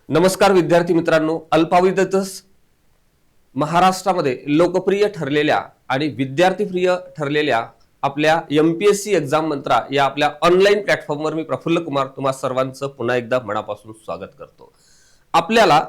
नमस्कार विद्यार्थी मित्रांनो, अल्पावधीतच महाराष्ट्रामध्ये लोकप्रिय ठरलेल्या आणि विद्यार्थीप्रिय ठरलेल्या आपल्या एमपीएससी एक्झाम मंत्रा या आपल्या ऑनलाईन प्लॅटफॉर्मवर मी प्रफुल्ल कुमार तुम्हा सर्वांचं पुन्हा एकदा मनापासून स्वागत करतो। आपल्याला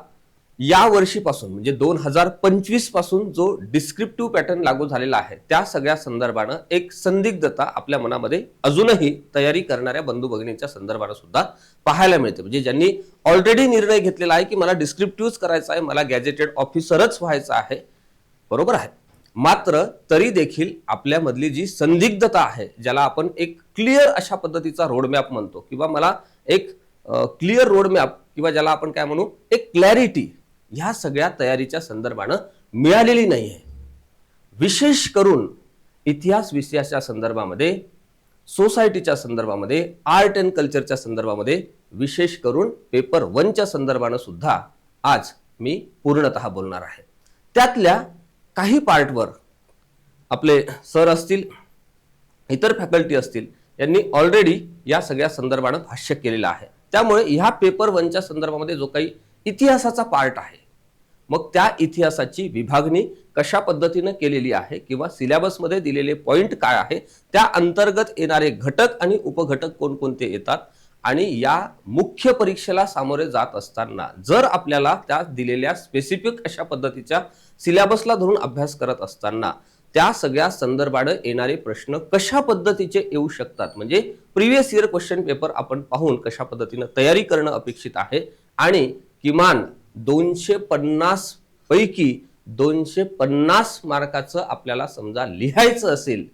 या वर्षीपासून म्हणजे 2025 पासून जो डिस्क्रिप्टिव्ह पॅटर्न लागू झालेला आहे त्या सगळ्या संदर्भानं एक संदिग्धता आपल्या मनामध्ये अजूनही तयारी करणाऱ्या बंधू भगिनींच्या संदर्भानं सुद्धा पाहायला मिळते। म्हणजे ज्यांनी ऑलरेडी निर्णय घेतलेला आहे की मला डिस्क्रिप्टिव्हच करायचा आहे, मला गॅजेटेड ऑफिसरच व्हायचं आहे, बरोबर आहे, मात्र तरी देखील आपल्यामधली जी संदिग्धता आहे ज्याला आपण एक क्लिअर अशा पद्धतीचा रोडमॅप म्हणतो किंवा मला एक क्लिअर रोडमॅप किंवा ज्याला आपण काय म्हणू एक क्लॅरिटी ह्या सगळ्या तयारीच्या संदर्भानं मिळालेली नाहीये। विशेष करून इतिहास विषयाच्या संदर्भामध्ये, सोसायटीच्या संदर्भामध्ये, आर्ट अँड कल्चरच्या संदर्भामध्ये, विशेष करून पेपर 1 च्या संदर्भानं सुद्धा आज मी पूर्णतः बोलणार आहे। त्यातल्या काही पार्टवर आपले सर असतील, इतर फॅकल्टी असतील, यांनी ऑलरेडी या सगळ्या संदर्भानं भाष्य केलेलं आहे। त्यामुळे ह्या पेपर 1 च्या संदर्भामध्ये जो काही इतिहासाचा पार्ट आहे, मग त्या इतिहासाची विभागणी कशा पद्धतीने केलेली आहे किंवा सिलेबस मध्ये दिलेले पॉइंट काय आहे, त्या अंतर्गत येणारे घटक आणि उपघटक कोणकोणते येतात आणि या मुख्य परीक्षेला सामोरे जात असताना जर आपल्याला त्या दिलेल्या स्पेसिफिक अशा पद्धतीच्या सिलेबसला धरून अभ्यास करत असताना त्या सगळ्या संदर्भाने येणारे प्रश्न कशा पद्धतीचे येऊ शकतात, म्हणजे प्रिव्हियस इयर क्वेश्चन पेपर आपण पाहून कशा पद्धतीने तयारी करणं अपेक्षित आहे आणि किमान 250 पैकी 250 मार्काचं आपल्याला समजा लिहायचं असेल,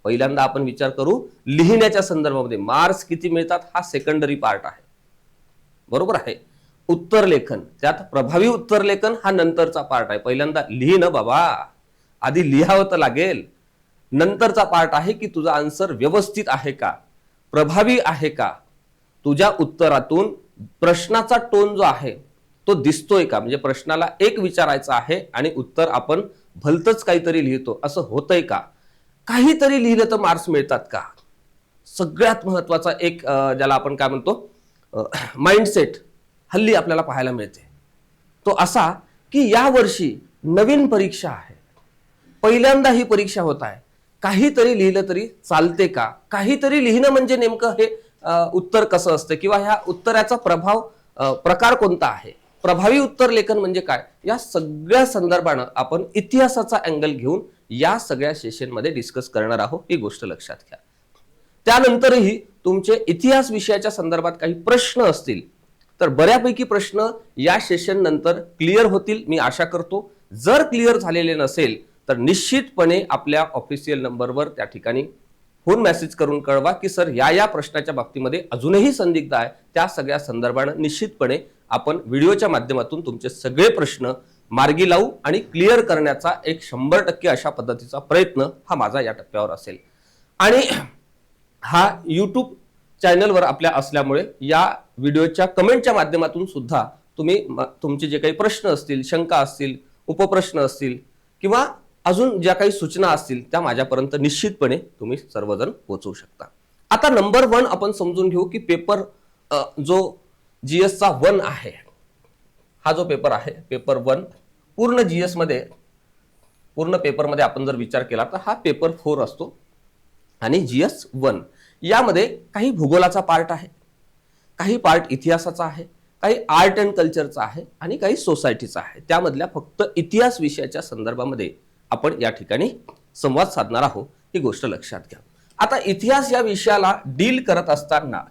पहिल्यांदा आपण विचार करू लिहिण्याच्या संदर्भामध्ये मार्क्स किती मिळतात हा सेकंडरी पार्ट आहे, बरोबर आहे। उत्तर लेखन, त्यात प्रभावी उत्तर लेखन हा नंतरचा पार्ट आहे। पहिल्यांदा लिहिणं बाबा, आधी लिहावं तर लागेल, नंतरचा पार्ट आहे की तुझा आन्सर व्यवस्थित आहे का, प्रभावी आहे का, तुझ्या उत्तरातून प्रश्नाचा टोन जो आहे तो दिसतोय का, म्हणजे प्रश्नाला एक विचारायचा आहे आणि उत्तर आपण भलतच काहीतरी लिहितो असं होतंय का, काहीतरी लिहिलं तर मार्क्स मिळतात का। सगळ्यात महत्वाचा एक ज्याला आपण काय म्हणतो माइंडसेट हल्ली आपल्याला पाहायला मिळते तो असा की या वर्षी नवीन परीक्षा आहे, पहिल्यांदा ही परीक्षा होत आहे, काहीतरी लिहिलं तरी चालते का, काहीतरी लिहिणं म्हणजे नेमकं हे उत्तर कसं असतं किंवा ह्या उत्तराचा प्रकार कोणता आहे, प्रभावी उत्तर लेखन म्हणजे काय, या सगळ्या संदर्भानं आपण इतिहासाचा अँगल घेऊन या सगळ्या सेशनमध्ये डिस्कस करणार आहोत, ही गोष्ट लक्षात घ्या। त्यानंतरही तुमचे इतिहास विषयाच्या संदर्भात काही प्रश्न असतील तर बऱ्यापैकी प्रश्न या सेशन नंतर क्लिअर होतील मी आशा करतो। जर क्लिअर झालेले नसेल तर निश्चितपणे आपल्या ऑफिशियल नंबरवर त्या ठिकाणी फोन मेसेज करून कळवा की सर या प्रश्नाच्या बाबतीमध्ये अजूनही संदिग्ध आहे, त्या सगळ्या संदर्भानं निश्चितपणे आपण व्हिडिओच्या माध्यमातून तुमचे सगळे प्रश्न मार्गी लावू आणि क्लिअर करण्याचा एक 100% अशा पद्धतीचा प्रयत्न हा माझा या टप्प्यावर असेल। आणि हा YouTube चॅनलवर आपल्या असल्यामुळे या व्हिडिओच्या कमेंटच्या माध्यमातून सुद्धा तुम्ही तुमचे जे काही प्रश्न असतील, शंका असतील, उपप्रश्न असतील किंवा अजून ज्या काही सूचना असतील त्या माझ्यापर्यंत निश्चितपणे तुम्ही सर्वजण पोहोचवू शकता। आता नंबर 1 आपण समजून घेऊ की पेपर जो जीएस चा 1 आहे, हा जो पेपर आहे पेपर 1 पूर्ण जीएस मध्ये, पूर्ण पेपर मध्ये आपण जर विचार केला तर हा पेपर 4 असतो आणि जीएस 1 यामध्ये काही भूगोलाचा पार्ट आहे, काही पार्ट इतिहासाचा आहे, काही आर्ट अँड कल्चरचा आहे आणि काही सोसायटीचा आहे। त्यामधल्या फक्त इतिहास विषयाच्या संदर्भामध्ये आपण या ठिकाणी संवाद साधणार आहोत, ही गोष्ट लक्षात घ्या। आता इतिहास या विषयाला डील करत असताना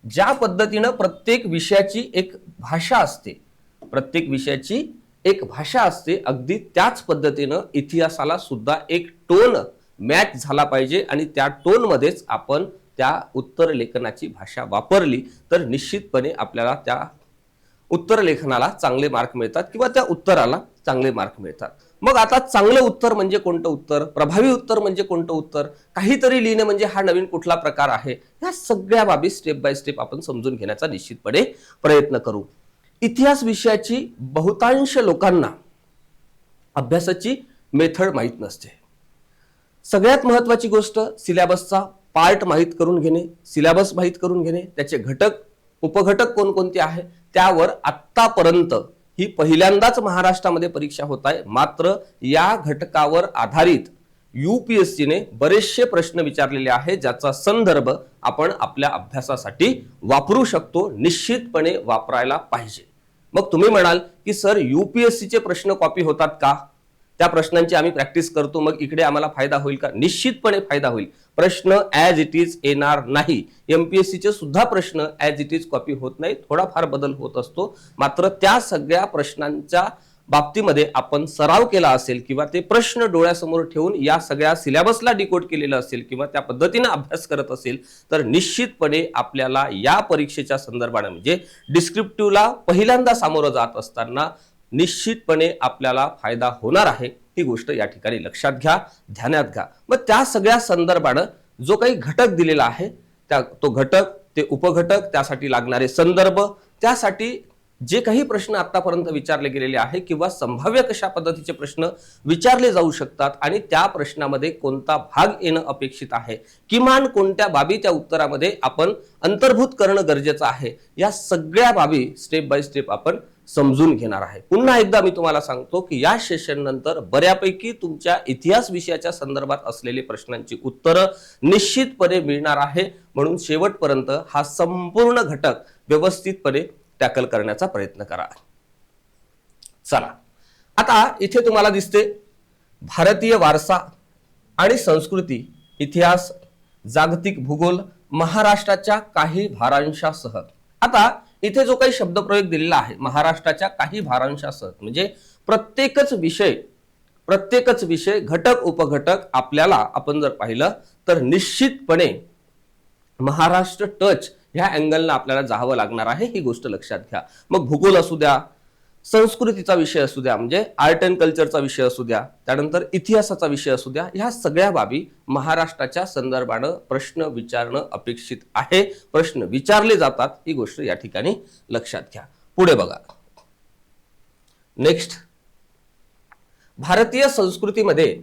ज्या पद्धतीनं प्रत्येक विषयाची एक भाषा असते, प्रत्येक विषयाची एक भाषा असते, अगदी त्याच पद्धतीनं इतिहासाला सुद्धा एक टोन मॅच झाला पाहिजे आणि त्या टोन मध्येच आपण त्या उत्तर लेखनाची भाषा वापरली तर निश्चितपणे आपल्याला त्या उत्तर लेखनाला चांगले मार्क मिळतात किंवा त्या उत्तराला चांगले मार्क मिळतात। मग आता चांगलं उत्तर म्हणजे कोणतं उत्तर, प्रभावी उत्तर म्हणजे कोणतं उत्तर, काहीतरी लिहिणे म्हणजे हा नवीन कुठला प्रकार आहे, या सगळ्या बाबी स्टेप बाय स्टेप आपण समजून घेण्याचा निश्चितपणे प्रयत्न करू। इतिहास विषयाची बहुतांश लोकांना अभ्यासाची मेथड माहित नसते। सगळ्यात महत्त्वाची गोष्ट सिलेबसचा पार्ट माहित करून घेणे, सिलेबस माहित करून घेणे, त्याचे घटक उपघटक कोणकोणते आहे त्यावर आतापर्यंत ही पहिल्यांदाच महाराष्ट्रामध्ये परीक्षा होत आहे. मात्र या घटकावर आधारित UPSCने बरेचसे प्रश्न विचारलेले आहेत, ज्याचा संदर्भ आपण आपल्या अभ्यासासाठी वापरू शकतो, निश्चितपणे वापरायला पाहिजे. मग तुम्ही म्हणाल की सर UPSCचे प्रश्न कॉपी होतात का, त्या प्रश्नांची आम्ही प्रॅक्टिस करतो, मग इकडे आम्हाला फायदा होईल का? निश्चितपणे फायदा होईल. प्रश्न ॲज इट इज येणार नाही. MPSCचे सुद्धा प्रश्न ॲज इट इज कॉपी होत नाही, थोडाफार बदल होत असतो. मात्र त्या सगळ्या प्रश्नांच्या बाबतीमध्ये आपण सराव केला असेल किंवा ते प्रश्न डोळ्यासमोर ठेवून या सगळ्या सिलेबसला डिकोड केलेलं असेल किंवा त्या पद्धतीने अभ्यास करत असेल तर निश्चितपणे आपल्याला या परीक्षेच्या संदर्भाने म्हणजे डिस्क्रिप्टिव्हला पहिल्यांदा सामोरं जात असताना निश्चितपणे आपल्याला फायदा होणार आहे. ही गोष्ट या ठिकाणी लक्षात घ्या, ध्यानात घ्या. मग त्या सगळ्या संदर्भाने जो काही घटक दिलेला आहे तो घटक, ते उपघटक, त्यासाठी लागणारे संदर्भ, त्यासाठी जे काही प्रश्न आतापर्यंत विचारले गेलेले आहे किंवा संभाव्य कशा पद्धतीचे प्रश्न विचारले जाऊ शकतात आणि त्या प्रश्नामध्ये कोणता भाग येणं अपेक्षित आहे, किमान कोणत्या बाबी त्या उत्तरामध्ये आपण अंतर्भूत करणं गरजेचं आहे, या सगळ्या बाबी स्टेप बाय स्टेप आपण समजून घेणार आहे. पुन्हा एकदा मी तुम्हाला सांगतो की या सेशन नंतर बऱ्यापैकी तुमच्या इतिहास विषयाच्या संदर्भात असलेले प्रश्नांची उत्तरं निश्चितपणे मिळणार आहे. म्हणून शेवटपर्यंत हा संपूर्ण घटक व्यवस्थितपणे टॅकल करण्याचा प्रयत्न करा. चला, आता इथे तुम्हाला दिसते भारतीय वारसा आणि संस्कृती, इतिहास, जागतिक भूगोल, महाराष्ट्राच्या काही भारांशासह. आता इथे जो काही शब्दप्रयोग दिलेला आहे महाराष्ट्राच्या काही भारांशासह म्हणजे प्रत्येकच विषय घटक उपघटक आपल्याला आपण जर पाहिलं तर निश्चितपणे महाराष्ट्र टच ह्या अँगलला आपल्याला जावं लागणार आहे, ही गोष्ट लक्षात घ्या. मग भूगोल असू द्या, संस्कृतीचा विषय असू द्या म्हणजे आर्ट अँड कल्चरचा विषय असू द्या, त्यानंतर इतिहासाचा विषय असू द्या, ह्या सगळ्या बाबी महाराष्ट्राच्या संदर्भानं प्रश्न विचारणं अपेक्षित आहे, प्रश्न विचारले जातात, ही गोष्ट या ठिकाणी लक्षात घ्या. पुढे बघा. नेक्स्ट, भारतीय संस्कृतीमध्ये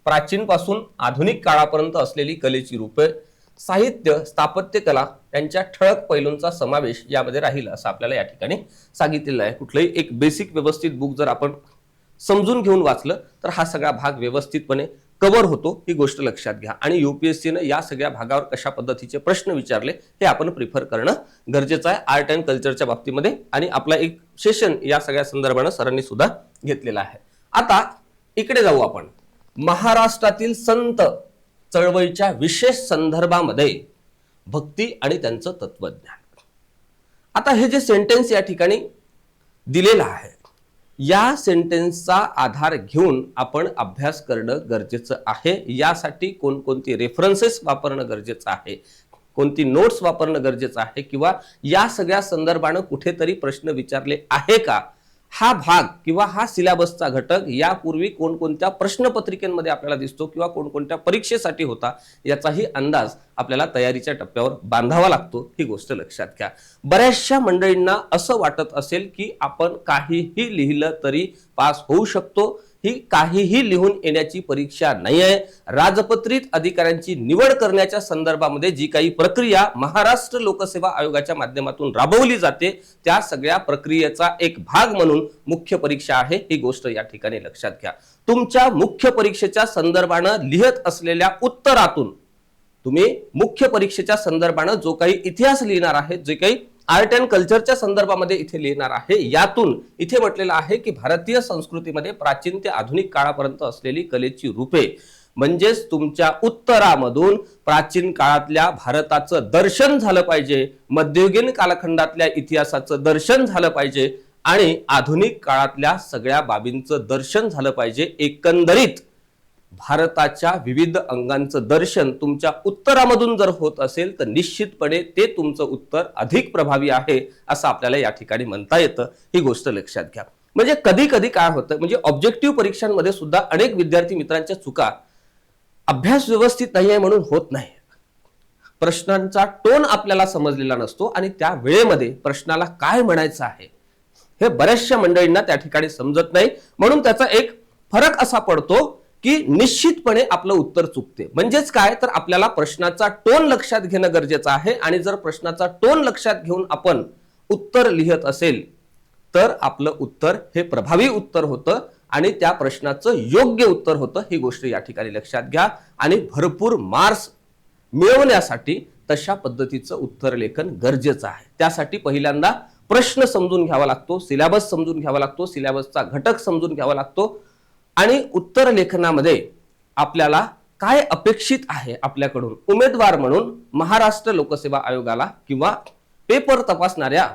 प्राचीन पासून आधुनिक काळापर्यंत असलेली कलेची रूपे, साहित्य, स्थापत्य कला यांच्या ठळक पैलूंचा समावेश यामध्ये राहील असं आपल्याला या ठिकाणी सांगितलेलं आहे. कुठलंही एक बेसिक व्यवस्थित बुक जर आपण समजून घेऊन वाचलं तर हा सगळा भाग व्यवस्थितपणे कव्हर होतो, ही गोष्ट लक्षात घ्या. आणि UPSCने या सगळ्या भागावर कशा पद्धतीचे प्रश्न विचारले हे आपण प्रिफर करणं गरजेचं आहे आर्ट अँड कल्चरच्या बाबतीमध्ये. आणि आपला एक सेशन या सगळ्या संदर्भानं सरांनी सुद्धा घेतलेला आहे. आता इकडे जाऊ आपण. महाराष्ट्रातील संत चळवळीच्या विशेष संदर्भामध्ये भक्ती आणि त्यांचं तत्वज्ञान. आता हे जे सेंटेन्स या ठिकाणी दिलेलं आहे या सेंटेन्सचा आधार घेऊन आपण अभ्यास करणं गरजेचं आहे. यासाठी कोणकोणती रेफरन्सेस वापरणं गरजेचं आहे, कोणती नोट्स वापरणं गरजेचं आहे किंवा या सगळ्या संदर्भानं कुठेतरी प्रश्न विचारले आहे का, हा भाग किंवा हा सिलेबसचा घटक यापूर्वी कोणकोणत्या प्रश्नपत्रिकेमध्ये आपल्याला दिसतो किंवा कोणकोणत्या परीक्षेसाठी होता याचाही अंदाज आपल्याला तयारीच्या टप्प्यावर बांधावा लागतो, ही गोष्ट लक्षात घ्या. बऱ्याचशा मंडळींना असं वाटत असेल की आपण काहीही लिहिलं तरी पास होऊ शकतो. ही काहीही लिहून येण्याची परीक्षा नाही आहे. राजपत्रित अधिकाऱ्यांची निवड करण्याच्या संदर्भामध्ये जी काही प्रक्रिया महाराष्ट्र लोकसेवा आयोगाच्या माध्यमातून राबवली जाते त्या सगळ्या प्रक्रियेचा एक भाग म्हणून मुख्य परीक्षा आहे, ही गोष्ट या ठिकाणी लक्षात घ्या. तुमच्या मुख्य परीक्षेच्या संदर्भानं लिहित असलेल्या उत्तरातून तुम्ही मुख्य परीक्षेच्या संदर्भानं जो काही इतिहास लिहिणार आहे, जे काही आर्ट अँड कल्चरच्या संदर्भामध्ये इथे लिहिणार आहे, यातून इथे म्हटलेलं आहे की भारतीय संस्कृतीमध्ये प्राचीन ते आधुनिक काळापर्यंत असलेली कलेची रूपे, म्हणजेच तुमच्या उत्तरामधून प्राचीन काळातल्या भारताचं दर्शन झालं पाहिजे, मध्ययुगीन कालखंडातल्या इतिहासाचं दर्शन झालं पाहिजे आणि आधुनिक काळातल्या सगळ्या बाबींचं दर्शन झालं पाहिजे. एकंदरीत भारताच्या विविध अंगांचं दर्शन तुमच्या उत्तरामधून जर होत असेल तर निश्चितपणे ते तुमचं उत्तर अधिक प्रभावी आहे असं आपल्याला या ठिकाणी म्हणता येतं, ही गोष्ट लक्षात घ्या. म्हणजे कधी कधी काय होतं, म्हणजे ऑब्जेक्टिव्ह परीक्षांमध्ये सुद्धा अनेक विद्यार्थी मित्रांच्या चुका अभ्यास व्यवस्थित नाहीये म्हणून होत नाही. प्रश्नांचा टोन आपल्याला समजलेला नसतो आणि त्या वेळेमध्ये प्रश्नाला काय म्हणायचं आहे हे बऱ्याचशा मंडळींना त्या ठिकाणी समजत नाही. म्हणून त्याचा एक फरक असा पडतो की निश्चितपणे आपलं उत्तर चुकते. म्हणजेच काय, तर आपल्याला प्रश्नाचा टोन लक्षात घेणं गरजेचं आहे आणि जर प्रश्नाचा टोन लक्षात घेऊन आपण उत्तर लिहित असेल तर आपलं उत्तर हे प्रभावी उत्तर होतं आणि त्या प्रश्नाचं योग्य उत्तर होतं. ही गोष्ट या ठिकाणी लक्षात घ्या आणि भरपूर मार्क्स मिळवण्यासाठी तशा पद्धतीचं उत्तर लेखन गरजेचं आहे. त्यासाठी पहिल्यांदा प्रश्न समजून घ्यावा लागतो, सिलेबस समजून घ्यावा लागतो, सिलेबसचा घटक समजून घ्यावा लागतो आणि उत्तर लेखनामध्ये आपल्याला काय अपेक्षित आहे आपल्याकडून उमेदवार म्हणून महाराष्ट्र लोकसेवा आयोगाला किंवा पेपर तपासणाऱ्या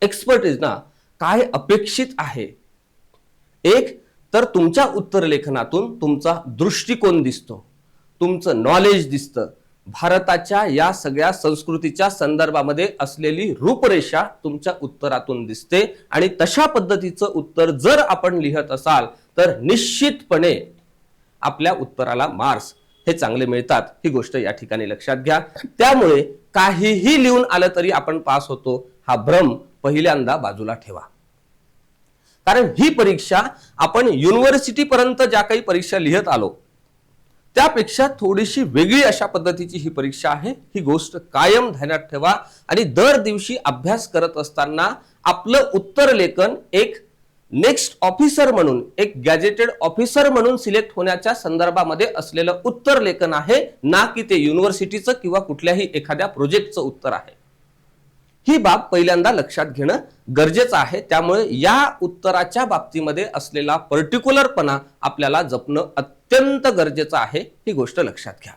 एक्सपर्टीजना काय अपेक्षित आहे. एक तर तुमच्या उत्तर लेखनातून तुमचा दृष्टिकोन दिसतो, तुमचं नॉलेज दिसतं, भारताच्या या सगळ्या संस्कृतीच्या संदर्भामध्ये असलेली रूपरेषा तुमच्या उत्तरातून दिसते आणि तशा पद्धतीचं उत्तर जर आपण लिहत असाल तर निश्चितपणे आपल्या उत्तराला मार्क्स हे चांगले मिळतात. ही गोष्ट या ठिकाणी लक्षात घ्या. त्यामुळे काहीही लिहून आलं तरी आपण पास होतो हा भ्रम पहिल्यांदा बाजूला ठेवा. कारण ही परीक्षा आपण युनिव्हर्सिटी पर्यंत ज्या काही परीक्षा लिहत आलो त्यापेक्षा थोडीशी वेगळी अशा पद्धतीची ही परीक्षा आहे. ही गोष्ट कायम ध्यानात ठेवा आणि दर दिवशी अभ्यास करत असताना आपलं उत्तर लेखन एक नेक्स्ट ऑफिसर म्हणून, एक गॅजेटेड ऑफिसर म्हणून सिलेक्ट होण्याच्या संदर्भामध्ये असलेलं उत्तर लेखन आहे, ना की ते युनिव्हर्सिटीचं किंवा कुठल्याही एखाद्या प्रोजेक्टचं उत्तर आहे. ही बाब पहिल्यांदा लक्षात घेणं गरजेचं आहे. त्यामुळे या उत्तराच्या बाबतीमध्ये असलेला पर्टिक्युलरपणा आपल्याला जपणं अत्यंत गरजेचं आहे. ही गोष्ट लक्षात घ्या.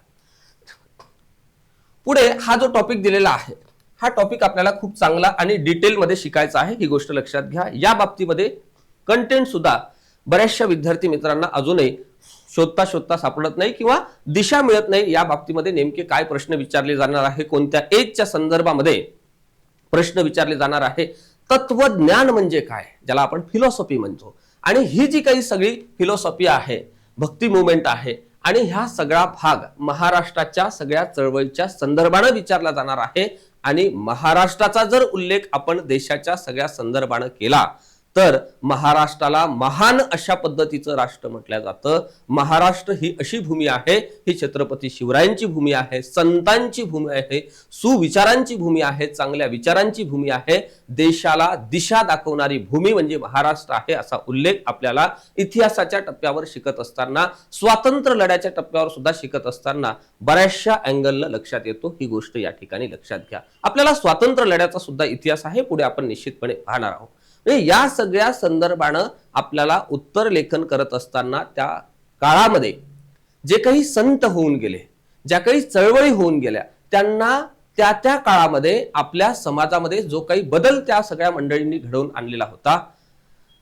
पुढे हा जो टॉपिक दिलेला आहे हा टॉपिक आपल्याला खूप चांगला आणि डिटेलमध्ये शिकायचा आहे. ही गोष्ट लक्षात घ्या. या बाबतीमध्ये कंटेंट सुद्धा बऱ्याचशा विद्यार्थी मित्रांना अजूनही शोधता सापडत नाही किंवा दिशा मिळत नाही. या बाबतीमध्ये नेमके काय प्रश्न विचारले जाणार आहे, कोणत्या एजच्या संदर्भामध्ये प्रश्न विचारले जाणार आहे, तत्वज्ञान म्हणजे काय ज्याला आपण फिलॉसॉफी म्हणतो, आणि ही जी काही सगळी फिलॉसॉफी आहे, भक्ती मुवमेंट आहे आणि ह्या सगळा भाग महाराष्ट्राच्या सगळ्या चळवळीच्या संदर्भाने विचारला जाणार आहे. आणि महाराष्ट्राचा जर उल्लेख आपण देशाच्या सगळ्या संदर्भाने केला तर महाराष्ट्राला महान अशा पद्धतीचं राष्ट्र म्हटलं जातं. महाराष्ट्र ही अशी भूमी आहे, ही छत्रपती शिवरायांची भूमी आहे, संतांची भूमी आहे, सुविचारांची भूमी आहे, चांगल्या विचारांची भूमी आहे, देशाला दिशा दाखवणारी भूमी म्हणजे महाराष्ट्र आहे असा उल्लेख आपल्याला इतिहासाच्या टप्प्यावर शिकत असताना, स्वातंत्र्य लढ्याच्या टप्प्यावर सुद्धा शिकत असताना बऱ्याचशा अँगलनं लक्षात येतो. ही गोष्ट या ठिकाणी लक्षात घ्या. आपल्याला स्वातंत्र्य लढ्याचा सुद्धा इतिहास आहे, पुढे आपण निश्चितपणे पाहणार आहोत. या सगळ्या संदर्भानं आपल्याला उत्तर लेखन करत असताना त्या काळामध्ये जे काही संत होऊन गेले, ज्या काही चळवळी होऊन गेल्या, त्यांना त्या त्या काळामध्ये आपल्या समाजामध्ये जो काही बदल त्या सगळ्या मंडळींनी घडवून आणलेला होता,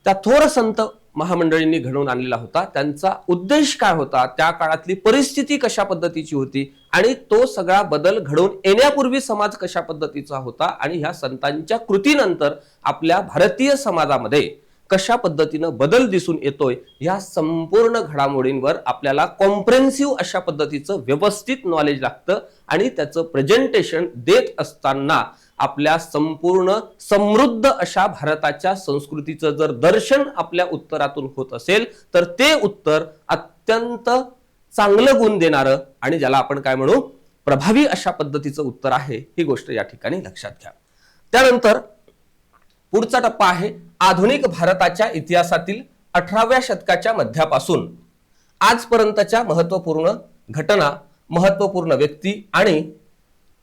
त्या थोर संत महामंडळींनी घडवून आणलेला होता, त्यांचा उद्देश काय होता, त्या काळातली परिस्थिती कशा पद्धतीची होती आणि तो सगळा बदल घडवून येण्यापूर्वी समाज कशा पद्धतीचा होता आणि ह्या संतांच्या कृतीनंतर आपल्या भारतीय समाजामध्ये कशा पद्धतीनं बदल दिसून येतोय, या संपूर्ण घडामोडींवर आपल्याला कॉम्प्रेहेन्सिव्ह अशा पद्धतीचं व्यवस्थित नॉलेज लागतं आणि त्याचं प्रेझेंटेशन देत असताना आपल्या संपूर्ण समृद्ध अशा भारताच्या संस्कृतीचं जर दर्शन आपल्या उत्तरातून होत असेल तर ते उत्तर अत्यंत चांगलं गुण देणारं आणि ज्याला आपण काय म्हणू प्रभावी अशा पद्धतीचं उत्तर आहे. ही गोष्ट या ठिकाणी लक्षात घ्या. त्यानंतर पुढचा टप्पा आहे आधुनिक भारताच्या इतिहासातील 18व्या शतकाच्या मध्यापासून आजपर्यंतच्या महत्त्वपूर्ण घटना, महत्त्वपूर्ण व्यक्ती आणि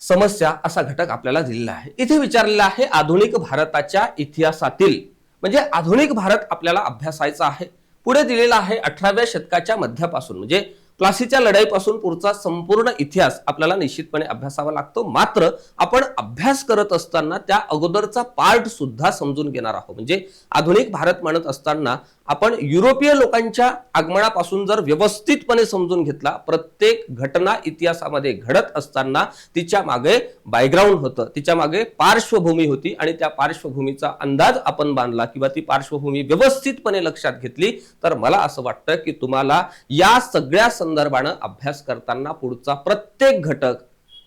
समस्या असा घटक आपल्याला दिलेला आहे. इथे विचारलेला आहे आधुनिक भारताच्या इतिहासातील, म्हणजे आधुनिक भारत आपल्याला अभ्यासायचा आहे. पुढे दिलेला आहे 18व्या शतकाच्या मध्यापासून, म्हणजे प्लासीच्या लढाईपासून पुढचा संपूर्ण इतिहास आपल्याला निश्चितपणे अभ्यासावा लागतो. मात्र आपण अभ्यास करत असताना त्या अगोदरचा पार्ट सुद्धा समजून घेणार आहोत. म्हणजे आधुनिक भारत म्हणत असताना आपण युरोपीय लोकांच्या आगमनापासून जर व्यवस्थितपणे समजून घेतला, प्रत्येक घटना इतिहासामध्ये घडत असताना तिच्या मागे बॅकग्राऊंड होतं, तिच्या मागे पार्श्वभूमी होती आणि त्या पार्श्वभूमीचा अंदाज आपण बांधला किंवा ती पार्श्वभूमी व्यवस्थितपणे लक्षात घेतली तर मला असं वाटतं की तुम्हाला या सगळ्या संदर्भानं अभ्यास करताना पुढचा प्रत्येक घटक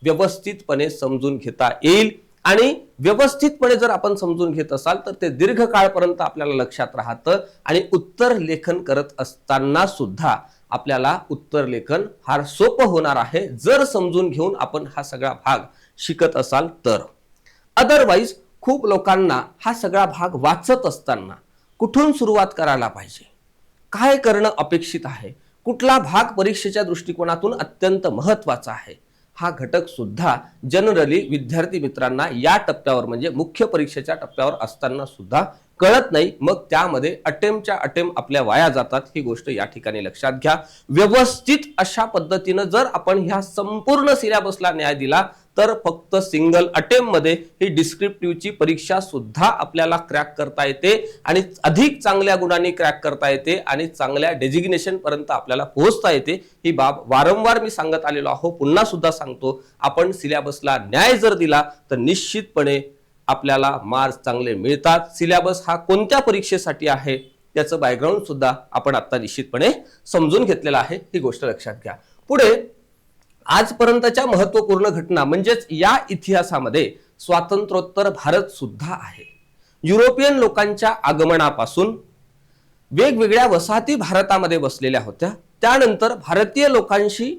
व्यवस्थितपणे समजून घेता येईल. आणि व्यवस्थितपणे जर आपण समजून घेत असाल तर ते दीर्घकाळपर्यंत आपल्याला लक्षात राहतं आणि उत्तर लेखन करत असताना सुद्धा आपल्याला उत्तर लेखन फार सोपं होणार आहे जर समजून घेऊन आपण हा सगळा भाग शिकत असाल तर. अदरवाईज खूप लोकांना हा सगळा भाग वाचत असताना कुठून सुरुवात करायला पाहिजे, काय करणं अपेक्षित आहे, कुठला भाग परीक्षेच्या दृष्टिकोनातून अत्यंत महत्त्वाचा आहे, हा घटक सुद्धा जनरली विद्यार्थी मित्रांना या टप्प्यावर म्हणजे मुख्य परीक्षेच्या टप्प्यावर असताना सुद्धा कळत नाही. मग त्यामध्ये अटेम्प्टच्या अटेम्प्ट आपल्या वाया जातात. ही गोष्ट या ठिकाणी लक्षात घ्या. व्यवस्थित अशा पद्धतीनं जर आपण ह्या संपूर्ण सिलेबसला न्याय दिला तर फक्त सिंगल अटेम्प्ट मध्ये ही डिस्क्रिप्टिव्हची परीक्षा सुद्धा आपल्याला क्रॅक करता येते आणि अधिक चांगल्या गुणांनी क्रॅक करता येते आणि चांगल्या डेजिग्नेशन पर्यंत आपल्याला पोहोचता येते. ही बाब वारंवार मी सांगत आलेलो आहो, पुन्हा सुद्धा सांगतो. आपण सिलेबसला न्याय जर दिला तर निश्चितपणे आपल्याला मार्क्स चांगले मिळतात. सिलेबस हा कोणत्या परीक्षेसाठी आहे त्याचं बॅकग्राऊंड सुद्धा आपण आता निश्चितपणे समजून घेतलेला आहे. ही गोष्ट लक्षात घ्या. पुढे आजपर्यंतच्या महत्त्वपूर्ण घटना म्हणजेच या इतिहासामध्ये स्वातंत्र्योत्तर भारत सुद्धा आहे. युरोपियन लोकांच्या आगमनापासून वेगवेगळ्या वसाहती भारतामध्ये बसलेल्या होत्या. त्यानंतर भारतीय लोकांशी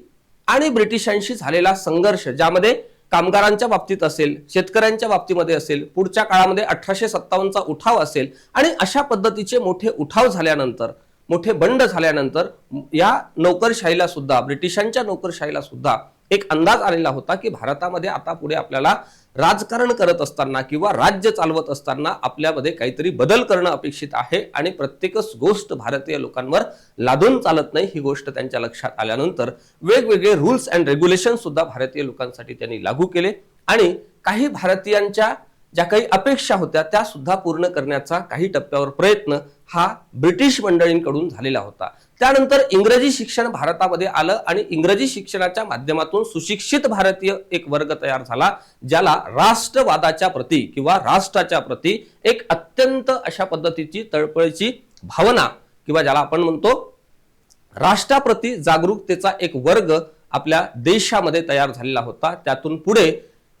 आणि ब्रिटिशांशी झालेला संघर्ष, ज्यामध्ये कामगारांच्या बाबतीत असेल, शेतकऱ्यांच्या बाबतीमध्ये असेल, पुढच्या काळामध्ये 1857चा उठाव असेल आणि अशा पद्धतीचे मोठे उठाव झाल्यानंतर, मोठे बंड झाल्यानंतर या नोकरशाहीला सुद्धा, ब्रिटिशांच्या नोकरशाहीला सुद्धा एक अंदाज आलेला होता की भारतामध्ये आता पुढे आपल्याला राजकारण करत असताना किंवा राज्य चालवत असताना आपल्यामध्ये काहीतरी बदल करणं अपेक्षित आहे आणि प्रत्येकच गोष्ट भारतीय लोकांवर लादून चालत नाही. ही गोष्ट त्यांच्या लक्षात आल्यानंतर वेगवेगळे रूल्स अँड रेग्युलेशन सुद्धा भारतीय लोकांसाठी त्यांनी लागू केले आणि काही भारतीयांच्या ज्या काही अपेक्षा होत्या त्या सुद्धा पूर्ण करण्याचा काही टप्प्यावर प्रयत्न हा ब्रिटिश मंडळींकडून झालेला होता. त्यानंतर इंग्रजी शिक्षण भारतामध्ये आलं आणि इंग्रजी शिक्षणाच्या माध्यमातून सुशिक्षित भारतीय एक वर्ग तयार झाला, ज्याला राष्ट्रवादाच्या प्रती किंवा राष्ट्राच्या प्रती एक अत्यंत अशा पद्धतीची तळपळीची भावना किंवा ज्याला आपण म्हणतो राष्ट्राप्रती जागरूकतेचा एक वर्ग आपल्या देशामध्ये तयार झालेला होता. त्यातून पुढे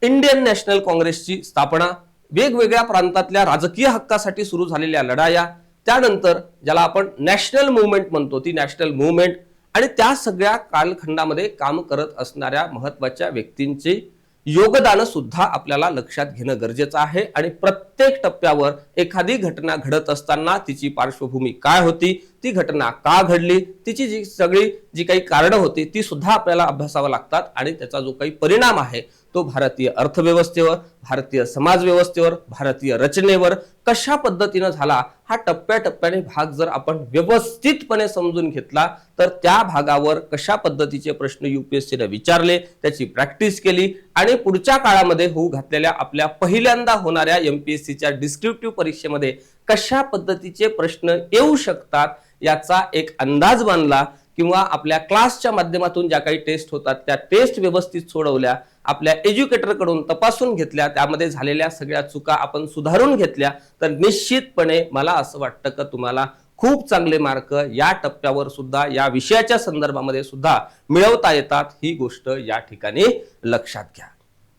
इंडियन नॅशनल काँग्रेसची स्थापना, वेगवेगळ्या प्रांतातल्या राजकीय हक्कासाठी सुरू झालेल्या लढाया, त्यानंतर ज्याला आपण नॅशनल मूव्हमेंट म्हणतो ती नॅशनल मूव्हमेंट आणि त्या सगळ्या कालखंडामध्ये काम करत असणाऱ्या महत्त्वाच्या व्यक्तींचे योगदान सुद्धा आपल्याला लक्षात घेणं गरजेचं आहे. आणि प्रत्येक टप्प्यावर एखादी घटना घडत असताना तिची पार्श्वभूमी काय होती, ती घटना का घडली, तिची जी काही कारणं होती ती सुद्धा आपल्याला अभ्यासावं लागतात आणि त्याचा जो काही परिणाम आहे तो भारतीय अर्थव्यवस्थेवर, भारतीय समाज व्यवस्थेवर, भारतीय रचनेवर कशा पद्धतीने झाला हा टप्प्याटप्प्याने भाग जर आपण व्यवस्थितपणे समजून घेतला तर त्या भागावर कशा पद्धतीचे प्रश्न यूपीएससीने विचारले, त्याची प्रॅक्टिस केली आणि पुढच्या काळामध्ये होऊ घातलेल्या आपल्या पहिल्यांदा होणाऱ्या एमपीएससीच्या डिस्क्रिप्टिव्ह परीक्षेमध्ये कशा पद्धतीचे प्रश्न येऊ शकतात याचा एक अंदाज बांधला किंवा आपल्या क्लासच्या माध्यमातून ज्या काही टेस्ट होतात त्या टेस्ट व्यवस्थित सोडवल्या, आपल्या एज्युकेटर कडून तपासून घेतल्या, त्यामध्ये झालेल्या सगळ्या चुका आपण सुधारून घेतल्या तर निश्चितपणे मला असं वाटतं की तुम्हाला खूप चांगले मार्क या टप्प्यावर सुद्धा या विषयाच्या संदर्भामध्ये सुद्धा मिळवता येतात. ही गोष्ट या ठिकाणी लक्षात घ्या.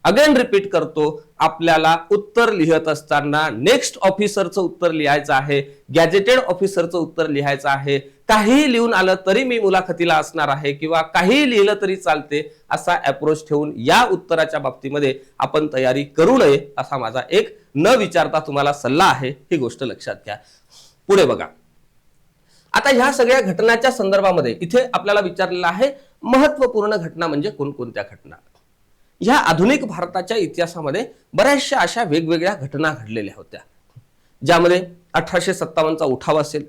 अगेन रिपीट करतो, आपल्याला उत्तर लिहित असताना नेक्स्ट ऑफिसरचं उत्तर लिहायचं आहे, गॅजेटेड ऑफिसरचं उत्तर लिहायचं आहे. काही लिहून आलं तरी मी मुलाखतीला असणार आहे किंवा काही लिहिलं तरी चालते असा अप्रोच ठेवून या उत्तराच्या बाबतीमध्ये आपण तयारी करू नये असा माझा एक न विचारता तुम्हाला सल्ला आहे. ही गोष्ट लक्षात घ्या. पुढे बघा, आता ह्या सगळ्या घटनाच्या संदर्भामध्ये इथे आपल्याला विचारलेलं आहे महत्वपूर्ण घटना म्हणजे कोणकोणत्या घटना. ह्या आधुनिक भारताच्या इतिहासामध्ये बऱ्याचशा अशा वेगवेगळ्या घटना घडलेल्या होत्या, ज्यामध्ये 1857चा उठाव असेल,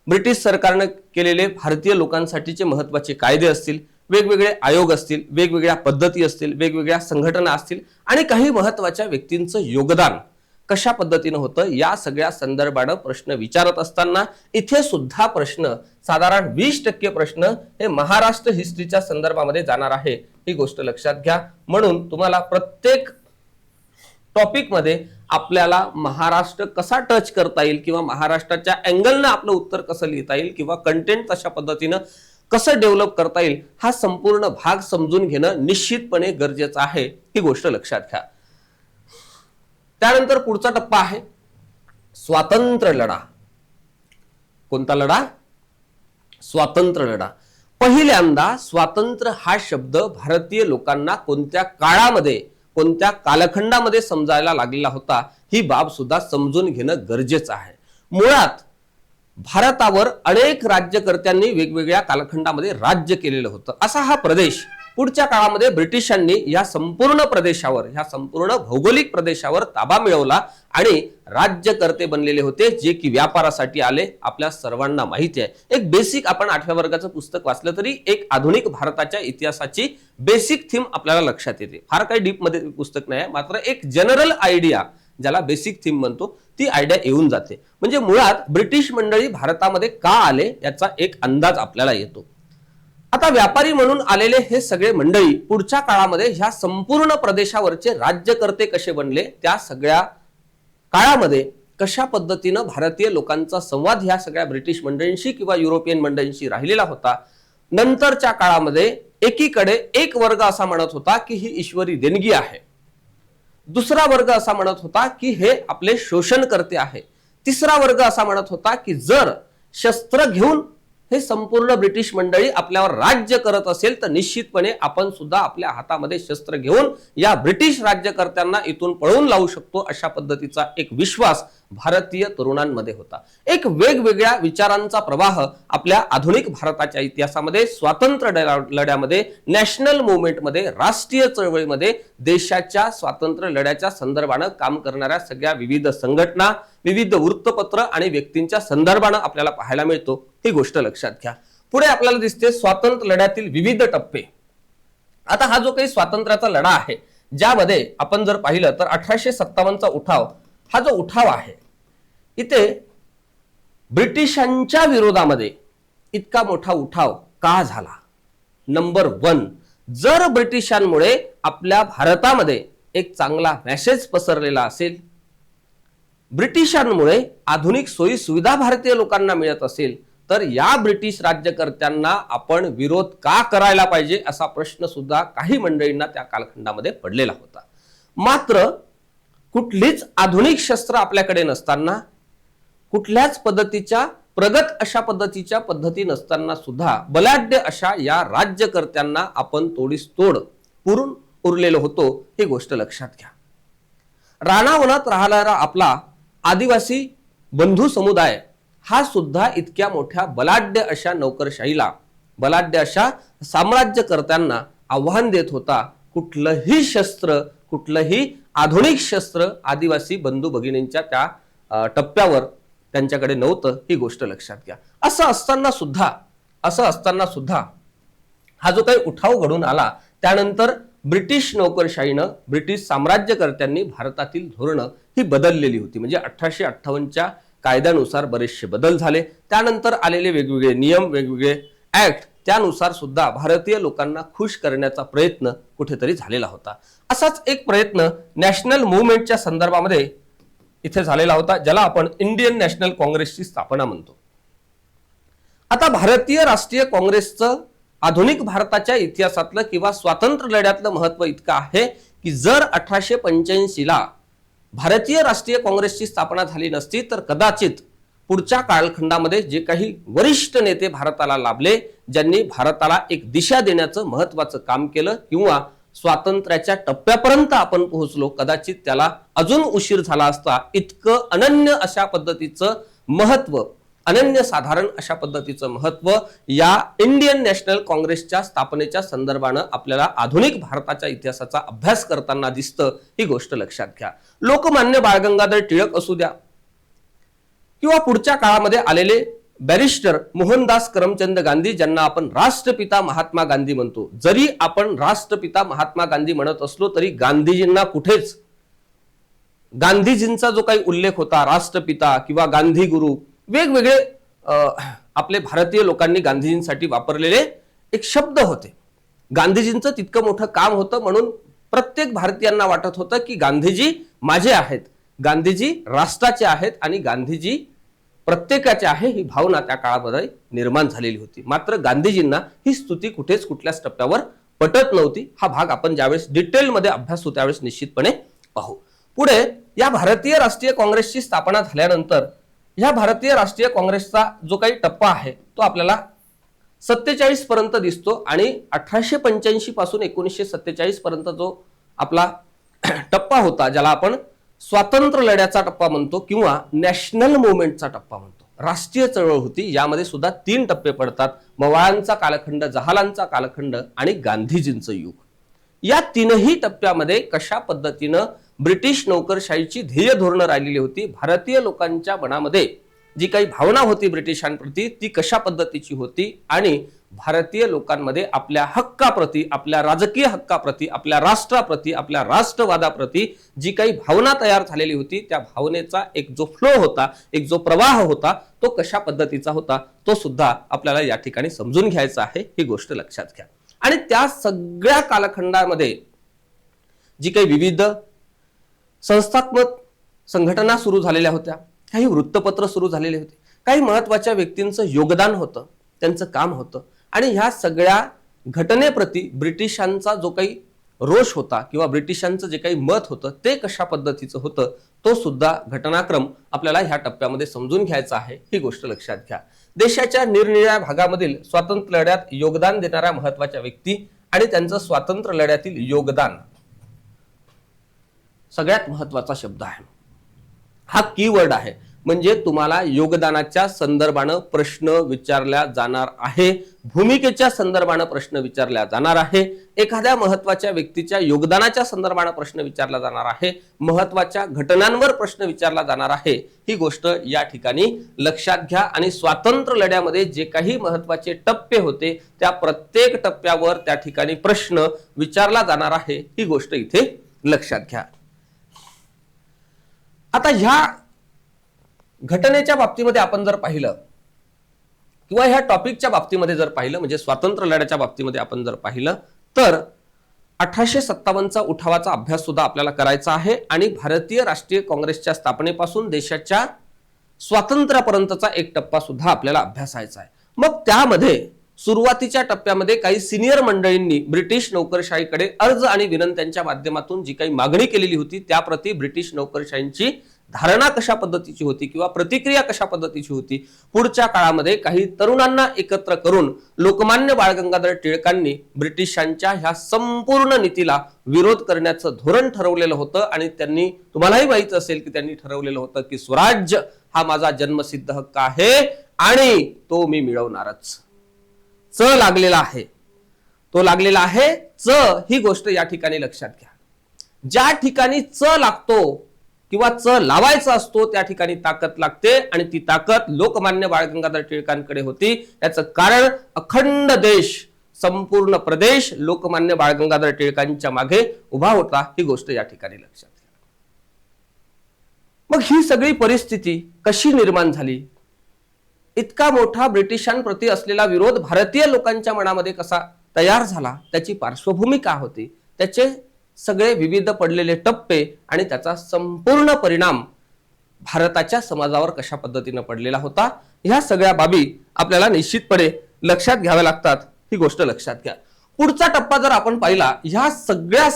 ब्रिटिश सरकारने केलेले भारतीय लोकांसाठीचे महत्त्वाचे कायदे असतील, वेगवेगळे आयोग असतील, वेगवेगळ्या पद्धती असतील, वेगवेगळ्या संघटना असतील आणि काही महत्त्वाच्या व्यक्तींचं योगदान कशा पद्धतीने होतं या सगळ्या संदर्भाने प्रश्न विचारत असताना इथे सुद्धा प्रश्न साधारण 20% प्रश्न हे महाराष्ट्र हिस्ट्रीच्या संदर्भामध्ये जाणार आहे. ही गोष्ट लक्षात घ्या. म्हणून तुम्हाला प्रत्येक टॉपिक मध्ये आपल्याला महाराष्ट्र कसा टच करता येईल किंवा महाराष्ट्राच्या अँगलने आपलं उत्तर कसं लिहिता येईल किंवा कंटेंट तशा पद्धतीने कसं डेव्हलप करता येईल हा संपूर्ण भाग समजून घेणं निश्चितपणे गरजेचं आहे. ही गोष्ट लक्षात घ्या. त्यानंतर पुढचा टप्पा आहे स्वातंत्र्य लढा. कोणता लढा? स्वातंत्र्य लढा. पहिल्यांदा स्वातंत्र्य हा शब्द भारतीय लोकांना कोणत्या काळामध्ये, कोणत्या कालखंडामध्ये समजायला लागलेला होता, ही बाब सुद्धा समजून घेणं गरजेचं आहे. मुळात भारतावर अनेक राज्यकर्त्यांनी वेगवेगळ्या कालखंडामध्ये राज्य केलेलं होतं. असा हा प्रदेश पुढच्या काळामध्ये ब्रिटिशांनी या संपूर्ण प्रदेशावर, या संपूर्ण भौगोलिक प्रदेशावर ताबा मिळवला आणि राज्यकर्ते बनलेले होते, जे की व्यापारासाठी आले. आपल्या सर्वांना माहिती आहे, एक बेसिक आपण 8व्या वर्गाचं पुस्तक वाचलं तरी एक आधुनिक भारताच्या इतिहासाची बेसिक थीम आपल्याला लक्षात येते. फार काही डीप मध्ये पुस्तक नाही, मात्र एक जनरल आयडिया, ज्याला बेसिक थीम म्हणतो, ती आयडिया येऊन जाते. म्हणजे मुळात ब्रिटिश मंडळी भारतामध्ये का आले याचा एक अंदाज आपल्याला येतो. आता व्यापारी म्हणून आलेले हे सगळे मंडळी पुढच्या काळामध्ये ह्या संपूर्ण प्रदेशावरचे राज्यकर्ते कसे बनले, त्या सगळ्या काळामध्ये कशा पद्धतीनं भारतीय लोकांचा संवाद ह्या सगळ्या ब्रिटिश मंडळींशी किंवा युरोपियन मंडळींशी राहिलेला होता. नंतरच्या काळामध्ये एकीकडे एक वर्ग असा म्हणत होता की ही ईश्वरी देणगी आहे, दुसरा वर्ग असा म्हणत होता की हे आपले शोषण करते आहे, तिसरा वर्ग असा म्हणत होता की जर शस्त्र घेऊन हे संपूर्ण ब्रिटिश मंडळी आपल्यावर राज्य करत असेल तर निश्चितपणे आपण सुद्धा आपल्या हातामध्ये शस्त्र घेऊन या ब्रिटिश राज्यकर्त्यांना इथून पळवून लावू शकतो, अशा पद्धतीचा एक विश्वास भारतीय तरुणांमध्ये होता. एक वेगवेगळ्या विचारांचा प्रवाह आपल्या आधुनिक भारताच्या इतिहासामध्ये, स्वातंत्र्य लढ्यामध्ये, नॅशनल मुवमेंटमध्ये, राष्ट्रीय चळवळीमध्ये, देशाच्या स्वातंत्र्य लढ्याच्या संदर्भानं काम करणाऱ्या सगळ्या विविध संघटना, विविध वृत्तपत्र आणि व्यक्तींच्या संदर्भानं आपल्याला पाहायला मिळतो. ही गोष्ट लक्षात घ्या. पुढे आपल्याला दिसते स्वातंत्र्य लढ्यातील विविध टप्पे. आता हा जो काही स्वातंत्र्याचा लढा आहे, ज्यामध्ये आपण जर पाहिलं तर 1857चा उठाव, हा जो उठाव आहे, इथे ब्रिटिशांच्या विरोधामध्ये इतका मोठा उठाव का झाला? नंबर 1, जर ब्रिटिशांमुळे आपल्या भारतामध्ये एक चांगला मेसेज पसरलेला असेल, ब्रिटिशांमुळे आधुनिक सोयी सुविधा भारतीय लोकांना मिळत असेल, तर या ब्रिटिश राज्यकर्त्यांना आपण विरोध का करायला पाहिजे, असा प्रश्न सुद्धा काही मंडळींना त्या कालखंडामध्ये पडलेला होता. मात्र कुठलीच आधुनिक शस्त्र आपल्याकडे नसताना, कुठल्याच पद्धतीच्या प्रगत अशा पद्धतीच्या पद्धती नसताना सुद्धा बलाढ्य अशा या राज्यकर्त्यांना आपण तोडीस तोड पुरून उरलेलो होतो, ही गोष्ट लक्षात घ्या. रानावनात राहणारा आपला आदिवासी बंधू समुदाय हा सुद्धा इतक्या मोठ्या बलाढ्य अशा नोकरशाहीला, बलाढ्य अशा साम्राज्यकर्त्यांना आव्हान देत होता. कुठलंही शस्त्र, कुठलंही आधुनिक शस्त्र आदिवासी बंधू भगिनींच्या त्या टप्प्यावर त्यांच्याकडे नव्हतं, ही गोष्ट लक्षात घ्या. असं असताना सुद्धा हा जो काही उठाव घडून आला, त्यानंतर ब्रिटिश नोकरशाहीनं, ब्रिटिश साम्राज्यकर्त्यांनी भारतातील धोरणं ही बदललेली होती. म्हणजे 1858च्या कायद्यानुसार बरेचसे बदल झाले. त्यानंतर आलेले वेगवेगळे नियम, वेगवेगळे ऍक्ट, त्यानुसार सुद्धा भारतीय लोकांना खुश करण्याचा प्रयत्न कुठेतरी झालेला होता. असाच एक प्रयत्न नॅशनल मुवमेंटच्या संदर्भामध्ये इथे झालेला होता, ज्याला आपण इंडियन नॅशनल काँग्रेसची स्थापना म्हणतो. आता भारतीय राष्ट्रीय काँग्रेसचं आधुनिक भारताच्या इतिहासातलं किंवा स्वातंत्र्य लढ्यातलं महत्व इतकं आहे की जर 1885ला भारतीय राष्ट्रीय काँग्रेसची स्थापना झाली नसती तर कदाचित पुढच्या कालखंडामध्ये जे काही वरिष्ठ नेते भारताला लाभले, ज्यांनी भारताला एक दिशा देण्याचं महत्वाचं काम केलं किंवा स्वातंत्र्याच्या टप्प्यापर्यंत आपण पोहोचलो, कदाचित त्याला अजून उशीर झाला असता. इतकं अनन्य अशा पद्धतीचं महत्व, अनन्यसाधारण अशा पद्धतीचं महत्व या इंडियन नॅशनल काँग्रेसच्या स्थापनेच्या संदर्भानं आपल्याला आधुनिक भारताच्या इतिहासाचा अभ्यास करताना दिसतं, ही गोष्ट लक्षात घ्या. लोकमान्य बाळ गंगाधर टिळक असू द्या किंवा पुढच्या काळामध्ये आलेले बॅरिस्टर मोहनदास करमचंद गांधी, ज्यांना आपण राष्ट्रपिता महात्मा गांधी म्हणतो. जरी आपण राष्ट्रपिता महात्मा गांधी म्हणत असलो तरी गांधीजींना कुठेच गांधीजींचा जो काही उल्लेख होता, राष्ट्रपिता किंवा गांधी गुरु, वेगवेगळे आपले भारतीय लोकांनी गांधीजींसाठी वापरलेले एक शब्द होते. गांधीजींचं तितकं मोठं काम होतं म्हणून प्रत्येक भारतीयांना वाटत होतं की गांधीजी माझे आहेत, गांधीजी राष्ट्राचे आहेत आणि गांधीजी प्रत्येकाचे आहे, ही भावना त्या काळामध्ये निर्माण झालेली होती. मात्र गांधीजींना ही स्तुती कुठेच कुठल्याच टप्प्यावर पटत नव्हती. हा भाग आपण ज्यावेळेस डिटेलमध्ये अभ्यास होतो त्यावेळेस निश्चितपणे पाहू. पुढे या भारतीय राष्ट्रीय काँग्रेसची स्थापना झाल्यानंतर या भारतीय राष्ट्रीय काँग्रेसचा जो काही टप्पा आहे तो आपल्याला 47 पर्यंत दिसतो आणि 1885 पासून 1947 पर्यंत जो आपला टप्पा होता, ज्याला आपण स्वातंत्र्य लढ्याचा टप्पा म्हणतो किंवा नॅशनल मुवमेंटचा टप्पा म्हणतो, राष्ट्रीय चळवळ होती. यामध्ये सुद्धा 3 टप्पे पडतात: मवाळांचा कालखंड, जहालांचा कालखंड आणि गांधीजींचं युग. या 3ही टप्प्यामध्ये कशा पद्धतीनं ब्रिटिश नोकरशाहीची ध्येय धोरणं राहिलेली होती, भारतीय लोकांच्या मनामध्ये जी काही भावना होती ब्रिटिशांप्रती ती कशा पद्धतीची होती आणि भारतीय लोकांमध्ये आपल्या हक्काप्रती, आपल्या राजकीय हक्काप्रती, आपल्या राष्ट्राप्रती, आपल्या राष्ट्रवादाप्रती जी काही भावना तयार झालेली होती, त्या भावनेचा एक जो फ्लो होता, एक जो प्रवाह होता, तो कशा पद्धतीचा होता, तो सुद्धा आपल्याला या ठिकाणी समजून घ्यायचा आहे. ही गोष्ट लक्षात घ्या. आणि त्या सगळ्या कालखंडामध्ये जी काही विविध संस्थात्मक संघटना सुरू झालेल्या होत्या, काही वृत्तपत्र सुरू झालेले होते, काही महत्वाच्या व्यक्तींचं योगदान होतं, त्यांचं काम होतं. आणि ह्या सगळ्या घटनेप्रती ब्रिटिशांचा जो काही रोष होता किंवा ब्रिटिशांचं जे काही मत होतं ते कशा पद्धतीचं होतं, तो सुद्धा घटनाक्रम आपल्याला ह्या टप्प्यामध्ये समजून घ्यायचा आहे. ही गोष्ट लक्षात घ्या. देशाच्या निरनिराळ्या भागामधील स्वातंत्र्य लढ्यात योगदान देणाऱ्या महत्वाच्या व्यक्ती आणि त्यांचं स्वातंत्र्य लढ्यातील योगदान सगळ्यात महत्वाचा शब्द आहे. हा कीवर्ड आहे. म्हणजे तुम्हाला योगदानाच्या संदर्भानं प्रश्न विचारला जाणार आहे, भूमिकेच्या संदर्भानं प्रश्न विचारला जाणार आहे, एखाद्या महत्वाच्या व्यक्तीच्या योगदानाच्या संदर्भानं प्रश्न विचारला जाणार आहे, महत्वाच्या घटनांवर प्रश्न विचारला जाणार आहे. ही गोष्ट या ठिकाणी लक्षात घ्या. आणि स्वातंत्र्य लढ्यामध्ये जे काही महत्वाचे टप्पे होते त्या प्रत्येक टप्प्यावर त्या ठिकाणी प्रश्न विचारला जाणार आहे. ही गोष्ट इथे लक्षात घ्या. आता ह्या घटनेच्या बाबतीमध्ये आपण जर पाहिलं किंवा ह्या टॉपिकच्या बाबतीमध्ये जर पाहिलं, म्हणजे स्वातंत्र्य लढ्याच्या बाबतीमध्ये आपण जर पाहिलं तर 1857चा उठावाचा अभ्यास सुद्धा आपल्याला करायचा आहे आणि भारतीय राष्ट्रीय काँग्रेसच्या स्थापनेपासून देशाच्या स्वातंत्र्यापर्यंतचा एक टप्पा सुद्धा आपल्याला अभ्यासायचा आहे. मग त्यामध्ये सुरुवातीच्या टप्प्यामध्ये काही सिनियर मंडळींनी ब्रिटिश नोकरशाहीकडे अर्ज आणि विनंत्यांच्या माध्यमातून जी काही मागणी केलेली होती त्याप्रती ब्रिटिश नोकरशाहींची धारणा कशा पद्धतीची होती किंवा प्रतिक्रिया कशा पद्धतीची होती, पुढच्या काळामध्ये काही तरुणांना एकत्र करून लोकमान्य बाळ गंगाधर टिळकांनी ब्रिटिशांच्या ह्या संपूर्ण नीतीला विरोध करण्याचं धोरण ठरवलेलं होतं. आणि त्यांनी, तुम्हालाही माहित असेल की त्यांनी ठरवलेलं होतं की स्वराज्य हा माझा जन्मसिद्ध हक्क आहे आणि तो मी मिळवणारच. च लागलेला आहे, तो लागलेला आहे. च ही गोष्ट या ठिकाणी लक्षात घ्या. ज्या ठिकाणी च लागतो किंवा च लावायचा असतो त्या ठिकाणी ताकद लागते आणि ती ताकद लोकमान्य बाळ गंगाधर टिळकांकडे होती. याचं कारण अखंड देश, संपूर्ण प्रदेश लोकमान्य बाळ गंगाधर टिळकांच्या मागे उभा होता. ही गोष्ट या ठिकाणी लक्षात घ्या. मग ही सगळी परिस्थिती कशी निर्माण झाली, इतका मोठा ब्रिटिशांप्रती असलेला विरोध भारतीय लोकांच्या मनामध्ये कसा तयार झाला, त्याची पार्श्वभूमी काय होती, त्याचे सगळे विविध पडलेले टप्पे आणि त्याचा संपूर्ण परिणाम भारताच्या समाजावर कशा पद्धतीने पडलेला होता, ह्या सगळ्या बाबी आपल्याला निश्चितपणे लक्षात घ्याव्या लागतात. ही गोष्ट लक्षात घ्या. पुढचा टप्पा जर आपण पाहिला ह्या सगळ्या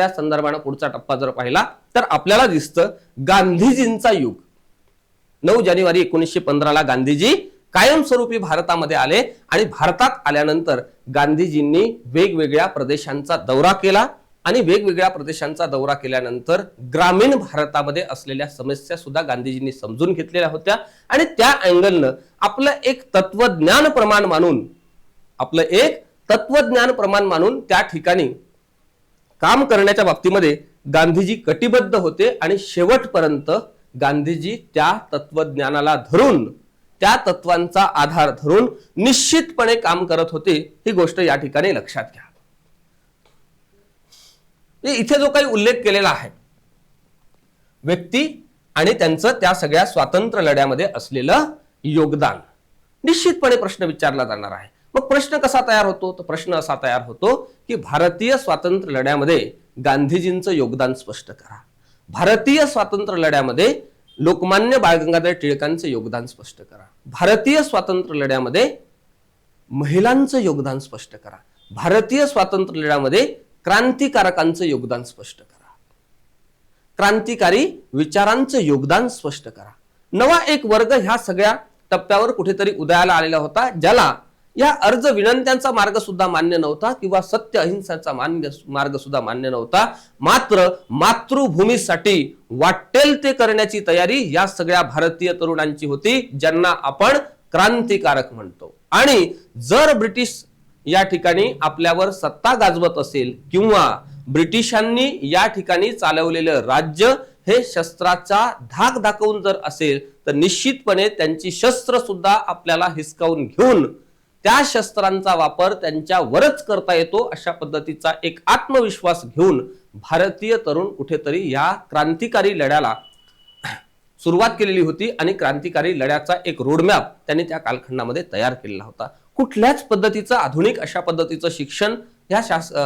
संदर्भानं पुढचा टप्पा जर पाहिला तर आपल्याला दिसतं गांधीजींचा युग. 9 जानेवारी 1915ला गांधीजी कायमस्वरूपी भारतामध्ये आले आणि भारतात आल्यानंतर गांधीजींनी वेगवेगळ्या प्रदेशांचा दौरा केला आणि वेगवेगळ्या प्रदेशांचा दौरा केल्यानंतर ग्रामीण भारतामध्ये असलेल्या समस्या सुद्धा गांधीजींनी समजून घेतलेल्या होत्या आणि त्या अँगलनं आपलं एक तत्वज्ञान प्रमाण मानून त्या ठिकाणी काम करण्याच्या बाबतीमध्ये गांधीजी कटिबद्ध होते आणि शेवटपर्यंत गांधीजी त्या तत्वज्ञानाला धरून, त्या तत्वांचा आधार धरून निश्चितपणे काम करत होते. ही गोष्ट या ठिकाणी लक्षात घ्या. इथे जो काही उल्लेख केलेला आहे व्यक्ती आणि त्यांचं त्या सगळ्या स्वातंत्र्य लढ्यामध्ये असलेलं योगदान, निश्चितपणे प्रश्न विचारला जाणार आहे. मग प्रश्न कसा तयार होतो, तर प्रश्न असा तयार होतो की भारतीय स्वातंत्र्य लढ्यामध्ये गांधीजींचं योगदान स्पष्ट करा. भारतीय स्वातंत्र्य लढ्यामध्ये लोकमान्य बाळ गंगाधर टिळकांचं योगदान स्पष्ट करा. भारतीय स्वातंत्र्य लढ्यामध्ये महिलांचं योगदान स्पष्ट करा. भारतीय स्वातंत्र्य लढ्यामध्ये क्रांतिकारकांचं योगदान स्पष्ट करा. क्रांतिकारी विचारांचं योगदान स्पष्ट करा. नवा एक वर्ग ह्या सगळ्या टप्प्यावर कुठेतरी उदयाला आलेला होता, ज्याला या अर्ज विनंत्यांचा मार्ग सुद्धा मान्य नव्हता किंवा सत्य अहिंसाचा मार्ग सुद्धा मान्य नव्हता. मात्र मातृभूमीसाठी वाटेल ते करण्याची तयारी या सगळ्या भारतीय तरुणांची होती, ज्यांना आपण क्रांतिकारक म्हणतो. आणि जर ब्रिटिश या ठिकाणी आपल्यावर सत्ता गाजवत असेल किंवा ब्रिटिशांनी या ठिकाणी चालवलेलं राज्य हे शस्त्राचा धाक दाखवून जर असेल, तर निश्चितपणे त्यांची शस्त्र सुद्धा आपल्याला हिसकावून घेऊन त्या शस्त्रांचा वापर त्यांच्यावरच करता येतो, अशा पद्धतीचा एक आत्मविश्वास घेऊन भारतीय तरुण कुठेतरी या क्रांतिकारी लढ्याला सुरुवात केलेली होती आणि क्रांतिकारी लढ्याचा एक रोडमॅप त्यांनी त्या कालखंडामध्ये तयार केलेला होता. कुठल्याच पद्धतीचं आधुनिक अशा पद्धतीचं शिक्षण या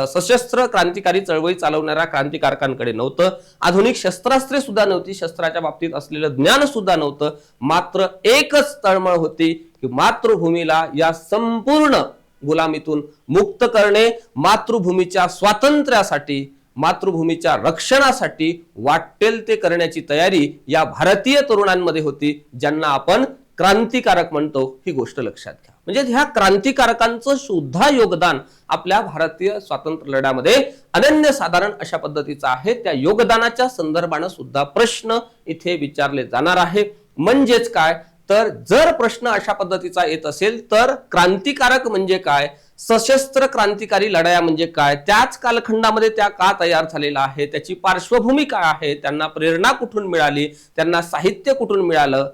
सशस्त्र क्रांतिकारी चळवळी चालवणाऱ्या क्रांतिकारकांकडे नव्हतं. आधुनिक शस्त्रास्त्रे सुद्धा नव्हती, शस्त्राच्या बाबतीत असलेलं ज्ञान सुद्धा नव्हतं. मात्र एकच तळमळ होती की मातृभूमीला या संपूर्ण गुलामीतून मुक्त करणे, मातृभूमीच्या स्वातंत्र्यासाठी, मातृभूमीच्या रक्षणासाठी वाटेल ते करण्याची तयारी या भारतीय तरुणांमध्ये होती, ज्यांना आपण क्रांतिकारक म्हणतो. ही गोष्ट लक्षात घ्या. म्हणजे ह्या क्रांतिकारकांचं सुद्धा योगदान आपल्या भारतीय स्वातंत्र्य लढ्यामध्ये अनन्यसाधारण अशा पद्धतीचं आहे. त्या योगदानाच्या संदर्भाने सुद्धा प्रश्न इथे विचारले जाणार आहे. म्हणजेच काय, तर जर प्रश्न अशा पद्धतीचा येत असेल तर क्रांतिकारक म्हणजे काय, सशस्त्र क्रांतिकारी लढाया म्हणजे काय, त्याच कालखंडामध्ये त्या का तयार झालेला आहे, त्याची पार्श्वभूमी काय आहे, त्यांना प्रेरणा कुठून मिळाली, त्यांना साहित्य कुठून मिळालं,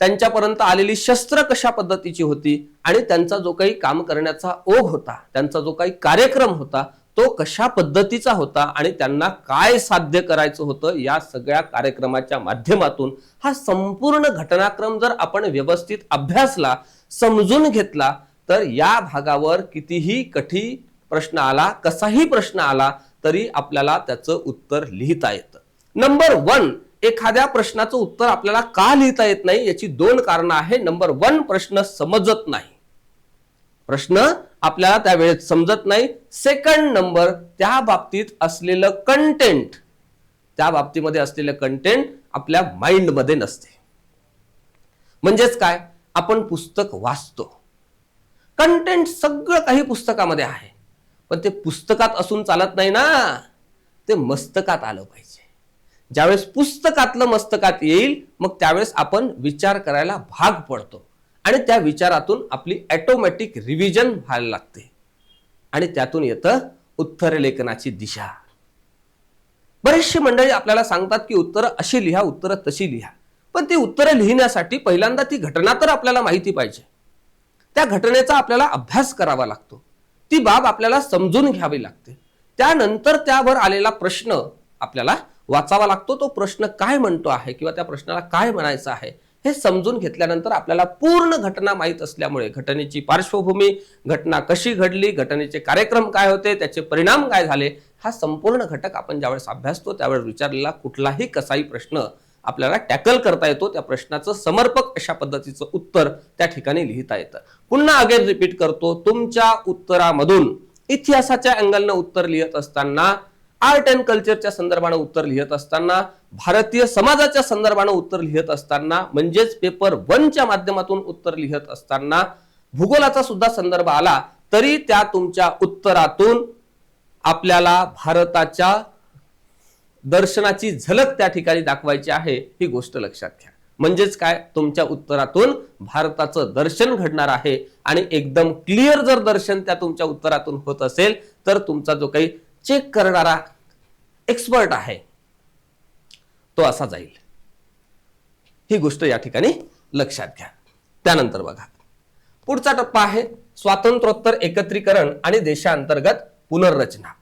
त्यांच्यापर्यंत आलेली शस्त्र कशा पद्धतीची होती आणि त्यांचा जो काही काम करण्याचा ओघ होता, त्यांचा जो काही कार्यक्रम होता तो कशा पद्धतीचा होता आणि त्यांना काय साध्य करायचं होतं, या सगळ्या कार्यक्रमाच्या माध्यमातून हा संपूर्ण घटनाक्रम जर आपण व्यवस्थित अभ्यासला, समजून घेतला, तर या भागावर कितीही कठीण प्रश्न आला, कसाही प्रश्न आला तरी आपल्याला त्याचं उत्तर लिहिता येतं. नंबर 1, एखाद्या प्रश्नाचं उत्तर आपल्याला का लिहिता येत नाही याची 2 कारणं आहे. नंबर 1, प्रश्न समजत नाही, प्रश्न आपल्याला त्यावेळेत समजत नाही. सेकंड नंबर, त्या बाबतीत असलेलं कंटेंट, त्या बाबतीमध्ये असलेलं कंटेंट आपल्या माइंड मध्ये नसते. म्हणजेच काय, आपण पुस्तक वाचतो, कंटेंट सगळं काही पुस्तकामध्ये आहे, पण ते पुस्तकात असून चालत नाही ना, ते मस्तकात आलं पाहिजे. ज्यावेळेस पुस्तकातलं मस्तकात येईल मग त्यावेळेस आपण विचार करायला भाग पडतो आणि त्या विचारातून आपली ऑटोमॅटिक रिव्हिजन व्हायला लागते आणि त्यातून येतं उत्तर लेखनाची दिशा. बरेचशी मंडळी आपल्याला सांगतात की उत्तरं अशी लिहा, उत्तरं तशी लिहा, पण ती उत्तरं लिहिण्यासाठी पहिल्यांदा ती घटना तर आपल्याला माहिती पाहिजे, त्या घटनेचा आपल्याला अभ्यास करावा लागतो, ती बाब आपल्याला समजून घ्यावी लागते, त्यानंतर त्यावर आलेला प्रश्न आपल्याला वाचावा लागतो. तो प्रश्न काय म्हणतो आहे किंवा त्या प्रश्नाला काय म्हणायचं आहे हे समजून घेतल्यानंतर आपल्याला पूर्ण घटना माहीत असल्यामुळे, घटनेची पार्श्वभूमी, घटना कशी घडली, घटनेचे कार्यक्रम काय होते, त्याचे परिणाम काय झाले, हा संपूर्ण घटक आपण ज्यावेळेस अभ्यासतो त्यावेळेस विचारलेला कुठलाही कसाही प्रश्न आपल्याला टॅकल करता येतो. त्या प्रश्नाचं समर्पक अशा पद्धतीचं उत्तर त्या ठिकाणी लिहिता येतं. पुन्हा अगेन रिपीट करतो, तुमच्या उत्तरामधून इतिहासाच्या अँगलनं उत्तर लिहित असताना, आर्ट अँड कल्चरच्या संदर्भाने उत्तर लिहित असताना, भारतीय समाजाच्या संदर्भाने उत्तर लिहित असताना, म्हणजेच पेपर 1च्या माध्यमातून उत्तर लिहित असताना भूगोलाचा सुद्धा संदर्भ आला तरी त्या तुमच्या उत्तरातून आपल्याला भारताच्या दर्शनाची झलक त्या ठिकाणी दाखवायची आहे, ही गोष्ट लक्षात घ्या. म्हणजेच काय, तुमच्या उत्तरातून भारताचं दर्शन घडणार आहे आणि एकदम क्लिअर जर दर्शन त्या तुमच्या उत्तरातून होत असेल तर तुमचा जो काही चेक करणारा एक्सपर्ट आहे तो असा जाईल. ही गोष्ट या ठिकाणी लक्षात घ्या. त्यानंतर बघा, पुढचा टप्पा आहे स्वातंत्र्योत्तर एकत्रीकरण आणि देशांतर्गत पुनर्रचना.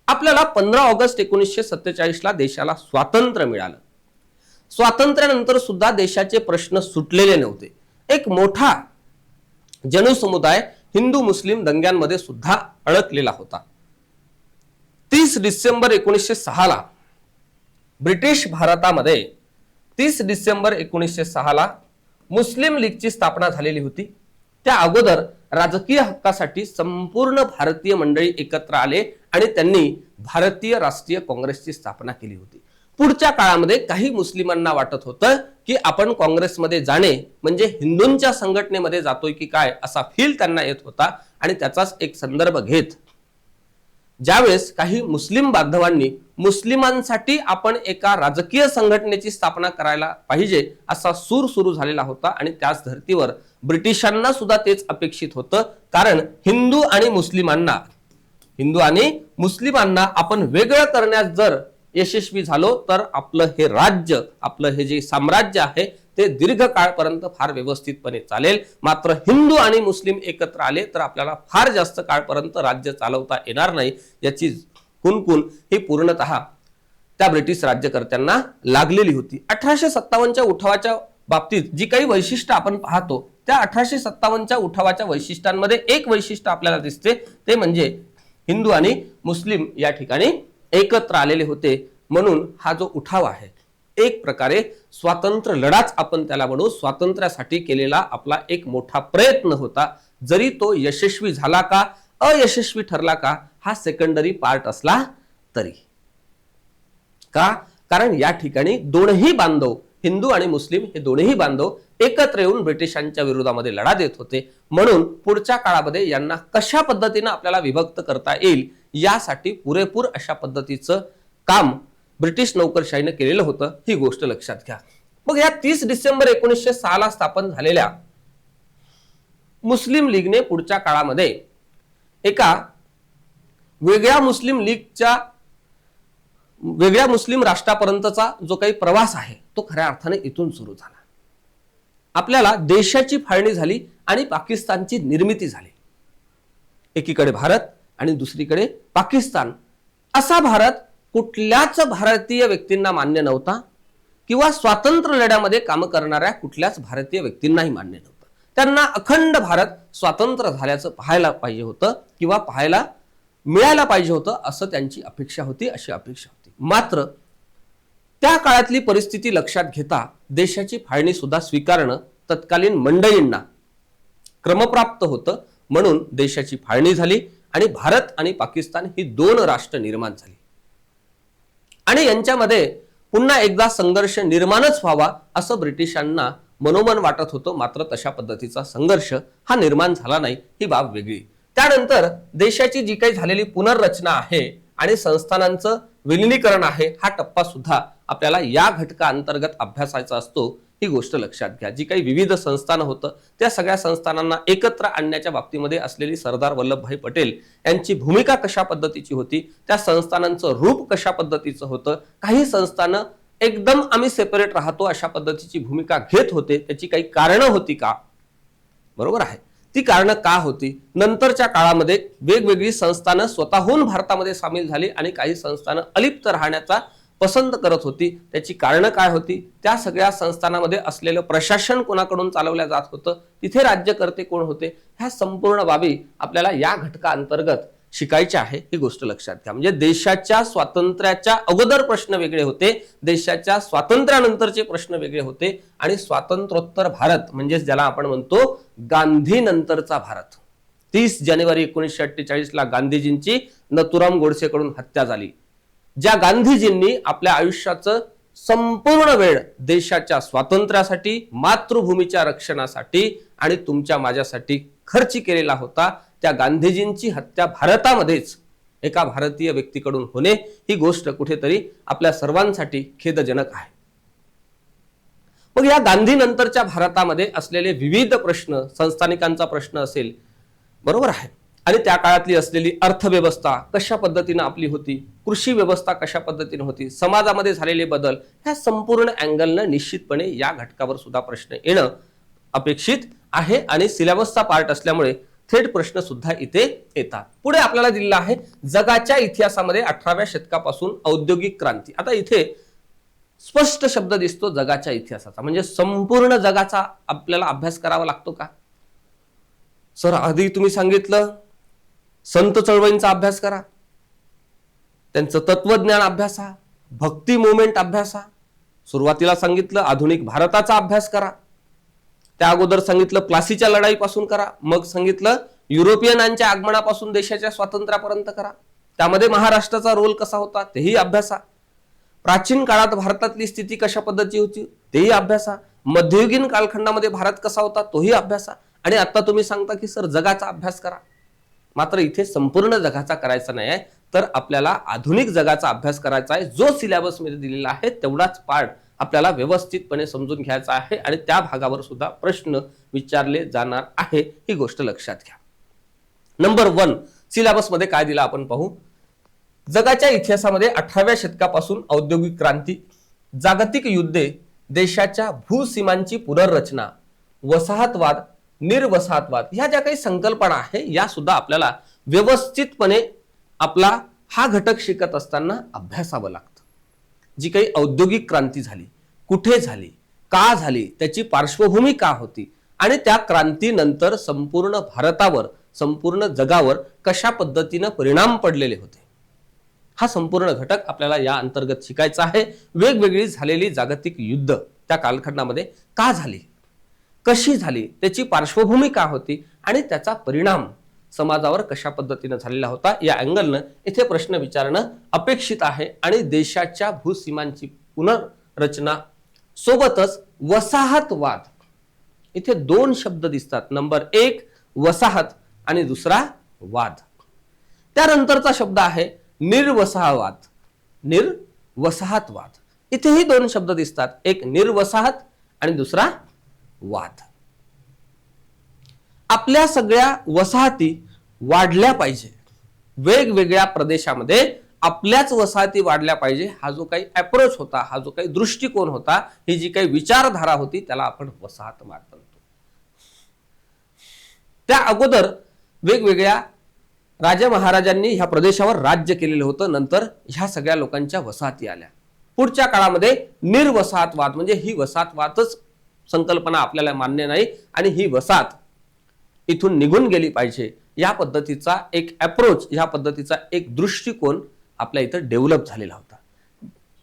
आपल्याला 15 ऑगस्ट 1947 ला देशाला स्वातंत्र्य मिळालं. स्वातंत्र्यानंतर सुद्धा देशाचे प्रश्न सुटलेले नव्हते. एक मोठा जनसमुदाय हिंदू मुस्लिम दंग्यांमध्ये सुद्धा अडकलेला होता. 30 डिसेंबर 1906 ला ब्रिटिश भारतामध्ये 30 डिसेंबर 1906 ला मुस्लिम लीगची स्थापना झालेली होती. त्या अगोदर राजकीय हक्कासाठी संपूर्ण भारतीय मंडळी एकत्र आले आणि त्यांनी भारतीय राष्ट्रीय काँग्रेसची स्थापना केली होती. पुढच्या काळामध्ये काही मुस्लिमांना वाटत होतं की आपण काँग्रेसमध्ये जाणे म्हणजे हिंदूंच्या संघटनेमध्ये जातोय की काय असा फील त्यांना येत होता. आणि त्याचाच एक संदर्भ घेत ज्यावेळेस काही मुस्लिम बांधवांनी मुस्लिमांसाठी आपण एका राजकीय संघटनेची स्थापना करायला पाहिजे असा सूर सुरू झालेला होता. आणि त्याच धर्तीवर ब्रिटिशांना सुद्धा तेच अपेक्षित होतं. कारण हिंदू आणि मुस्लिमांना आपण वेगळं करण्यास जर यशस्वी झालो तर आपलं हे राज्य, आपलं हे जे साम्राज्य आहे ते दीर्घकाळपर्यंत फार व्यवस्थितपणे चालेल. मात्र हिंदू आणि मुस्लिम एकत्र आले तर आपल्याला फार जास्त काळपर्यंत राज्य चालवता येणार नाही. याची कुणकुण ही पूर्णतः त्या ब्रिटिश राज्यकर्त्यांना लागलेली होती. 1857च्या उठावाच्या बाबतीत जी काही वैशिष्ट्य आपण पाहतो त्या 1857च्या उठावाच्या वैशिष्ट्यांमध्ये एक वैशिष्ट्य आपल्याला दिसते, ते म्हणजे हिंदू आणि मुस्लिम या ठिकाणी एकत्र आलेले होते. म्हणून हा जो उठाव आहे एक प्रकारे स्वातंत्र्य लढाच आपण त्याला म्हणू, स्वातंत्र्यासाठी केलेला आपला एक मोठा प्रयत्न होता. जरी तो यशस्वी झाला का अयशस्वी ठरला का हा सेकंडरी पार्ट असला तरी. का? कारण या ठिकाणी दोनही बांधव, हिंदू आणि मुस्लिम हे दोनही बांधव एकत्र येऊन ब्रिटिशांच्या विरोधामध्ये लढा देत होते. म्हणून पुढच्या काळामध्ये यांना कशा पद्धतीने आपल्याला विभक्त करता येईल यासाठी पुरेपूर अशा पद्धतीचं काम ब्रिटिश नौकरशाहीने केलेलं होतं. ही गोष्ट लक्षात घ्या. मग या 30 डिसेंबर 1906 ला स्थापन झालेल्या मुस्लिम लीगने पुढच्या काळामध्ये एका वेगळ्या मुस्लिम राष्ट्रापर्यंतचा जो काही प्रवास आहे तो खऱ्या अर्थाने इथून सुरू झाला. आपल्याला देशाची फाळणी झाली आणि पाकिस्तानची निर्मिती झाली. एकीकडे भारत आणि दुसरीकडे पाकिस्तान. असा भारत कुठल्याच भारतीय व्यक्तींना मान्य नव्हता किंवा स्वातंत्र्य लढ्यामध्ये काम करणाऱ्या कुठल्याच भारतीय व्यक्तींनाही मान्य नव्हतं. त्यांना अखंड भारत स्वतंत्र झाल्याचं पाहायला पाहिजे होतं किंवा पाहायला मिळायला पाहिजे होतं असं त्यांची अपेक्षा होती, अशी अपेक्षा होती. मात्र त्या काळातली परिस्थिती लक्षात घेता देशाची फाळणी सुद्धा स्वीकारणं तत्कालीन मंडळींना क्रमप्राप्त होतं. म्हणून देशाची फाळणी झाली आणि भारत आणि पाकिस्तान ही दोन राष्ट्र निर्माण झाली. आणि यांच्यामध्ये पुन्हा एकदा संघर्ष निर्माणच व्हावा असं ब्रिटिशांना मनोमन वाटत होतं. मात्र तशा पद्धतीचा संघर्ष हा निर्माण झाला नाही, ही बाब वेगळी. त्यानंतर देशाची जी काही झालेली पुनर्रचना आहे आणि संस्थानांचं विलिनीकरण आहे हा टप्पा सुद्धा आपल्याला या घटका अंतर्गत अभ्यासायचा असतो. ही गोष्ट लक्षात घ्या. जी काही विविध संस्थानं होतं त्या सगळ्या संस्थानांना एकत्र आणण्याच्या बाबतीमध्ये असलेली सरदार वल्लभभाई पटेल यांची भूमिका कशा पद्धतीची होती, त्या संस्थानांचं रूप कशा पद्धतीचं होतं. काही संस्थानं एकदम आम्ही सेपरेट राहतो अशा पद्धतीची भूमिका घेत होते. त्याची काही कारणं होती का? बरोबर आहे. ती कारणं का होती? नंतरच्या काळामध्ये वेगवेगळी संस्थानं स्वतःहून भारतामध्ये सामील झाली आणि काही संस्थानं अलिप्त राहण्याचा पसंत करत होती. त्याची कारणं काय होती? त्या सगळ्या संस्थानामध्ये असलेलं प्रशासन कोणाकडून चालवल्या जात होतं, तिथे राज्यकर्ते कोण होते, ह्या संपूर्ण बाबी आपल्याला या घटका अंतर्गत शिकायच्या आहे. ही गोष्ट लक्षात घ्या. म्हणजे देशाच्या स्वातंत्र्याच्या अगोदर प्रश्न वेगळे होते, देशाच्या स्वातंत्र्यानंतरचे प्रश्न वेगळे होते आणि स्वातंत्र्योत्तर भारत म्हणजे ज्याला आपण म्हणतो गांधी नंतरचा भारत. 30 जानेवारी 1948 ला गांधीजींची नथुराम गोडसेकडून हत्या झाली. ज्या गांधीजींनी आपल्या आयुष्याचं संपूर्ण वेळ देशाच्या स्वातंत्र्यासाठी, मातृभूमीच्या रक्षणासाठी आणि तुमच्या माझ्यासाठी खर्च केलेला होता, त्या गांधीजींची हत्या भारतामध्येच एका भारतीय व्यक्तीकडून होणे ही गोष्ट कुठेतरी आपल्या सर्वांसाठी खेदजनक आहे. मग या गांधी नंतरच्या भारतामध्ये असलेले विविध प्रश्न, संस्थानिकांचा प्रश्न असेल, बरोबर आहे, आणि त्या काळातली असलेली अर्थव्यवस्था कशा पद्धतीने आपली होती, कृषी व्यवस्था कशा पद्धतीने होती, समाजामध्ये झालेले बदल, ह्या संपूर्ण अँगलनं निश्चितपणे या घटकावर सुद्धा प्रश्न येणं अपेक्षित आहे आणि सिलेबसचा पार्ट असल्यामुळे थेट प्रश्न सुद्धा इथे येतात. पुढे आपल्याला दिलेला आहे जगाच्या इतिहासामध्ये 18व्या शतकापासून औद्योगिक क्रांती. आता इथे स्पष्ट शब्द दिसतो जगाच्या इतिहासाचा, म्हणजे संपूर्ण जगाचा आपल्याला अभ्यास करावा लागतो का? सर आधी तुम्ही सांगितलं संत चळवळींचा अभ्यास करा, त्यांचं तत्वज्ञान अभ्यासा, भक्ती मुवमेंट अभ्यासा, सुरुवातीला सांगितलं आधुनिक भारताचा अभ्यास करा, त्या अगोदर सांगितलं प्लासीच्या लढाईपासून करा, मग सांगितलं युरोपियनांच्या आगमनापासून देशाच्या स्वातंत्र्यापर्यंत करा, त्यामध्ये महाराष्ट्राचा रोल कसा होता तेही अभ्यासा. प्राचीन काळात भारतातली स्थिती कशा पद्धतीची होती तेही अभ्यासा, मध्ययुगीन कालखंडामध्ये भारत कसा होता तोही अभ्यासा, आणि आता तुम्ही सांगता की सर जगाचा अभ्यास करा. मात्र इथे संपूर्ण जगाचा करायचा नाही आहे, तर आपल्याला आधुनिक जगाचा अभ्यास करायचा आहे. जो सिलेबस मध्ये दिलेला आहे तेवढाच पार्ट आपल्याला व्यवस्थितपणे समजून घ्यायचा आहे, आणि त्या भागावर सुद्धा प्रश्न विचारले जाणार आहे, ही गोष्ट लक्षात घ्या. नंबर 1 सिलेबस मध्ये काय दिला आपण पाहू. जगाच्या इतिहासामध्ये 18व्या शतकापासून औद्योगिक क्रांती, जागतिक युद्धे, देशाच्या भूसीमांची पुनर्रचना, वसाहतवाद, निर्वसाहतवाद, ह्या ज्या काही संकल्पना आहे या सुद्धा आपल्याला व्यवस्थितपणे आपला हा घटक शिकत असताना अभ्यासावं लागतं. जी काही औद्योगिक क्रांती झाली, कुठे झाली, का झाली, त्याची पार्श्वभूमी का होती, आणि त्या क्रांतीनंतर संपूर्ण भारतावर, संपूर्ण जगावर कशा पद्धतीने परिणाम पडलेले होते, हा संपूर्ण घटक आपल्याला या अंतर्गत शिकायचा आहे. वेगवेगळी झालेली जागतिक युद्ध त्या कालखंडामध्ये का झाली, कशी झाली, त्याची पार्श्वभूमी का होती, आणि त्याचा परिणाम समाजावर कशा पद्धतीने झालेला होता, या अँगलनं इथे प्रश्न विचारणं अपेक्षित आहे. आणि देशाच्या भूसीमांची पुनर्रचना सोबतच वसाहतवाद, इथे 2 शब्द दिसतात. नंबर 1 वसाहत आणि दुसरा वाद. त्यानंतरचा शब्द आहे निर्वसाहतवाद, निर्वसाहतवाद. इथेही 2 शब्द दिसतात, एक निर्वसाहत आणि दुसरा वाद. आपल्या सगळ्या वसाहती वाढल्या पाहिजे, वेगवेगळ्या प्रदेशामध्ये आपल्याच वसाहती वाढल्या पाहिजे, हा जो काही अप्रोच होता, हा जो काही दृष्टिकोन होता, ही जी काही विचारधारा होती, त्याला आपण वसाहतवाद म्हणतो. त्या अगोदर वेगवेगळ्या राजा महाराजांनी ह्या प्रदेशावर राज्य केलेलं होतं, नंतर ह्या सगळ्या लोकांच्या वसाहती आल्या. पुढच्या काळामध्ये निर्वसाहतवाद, म्हणजे ही वसाहतवादच संकल्पना आपल्याला मान्य नाही, आणि ही वसाहत इथून निघून गेली पाहिजे, या पद्धतीचा एक अप्रोच, या पद्धतीचा एक दृष्टिकोन आपल्या इथं डेव्हलप झालेला होता.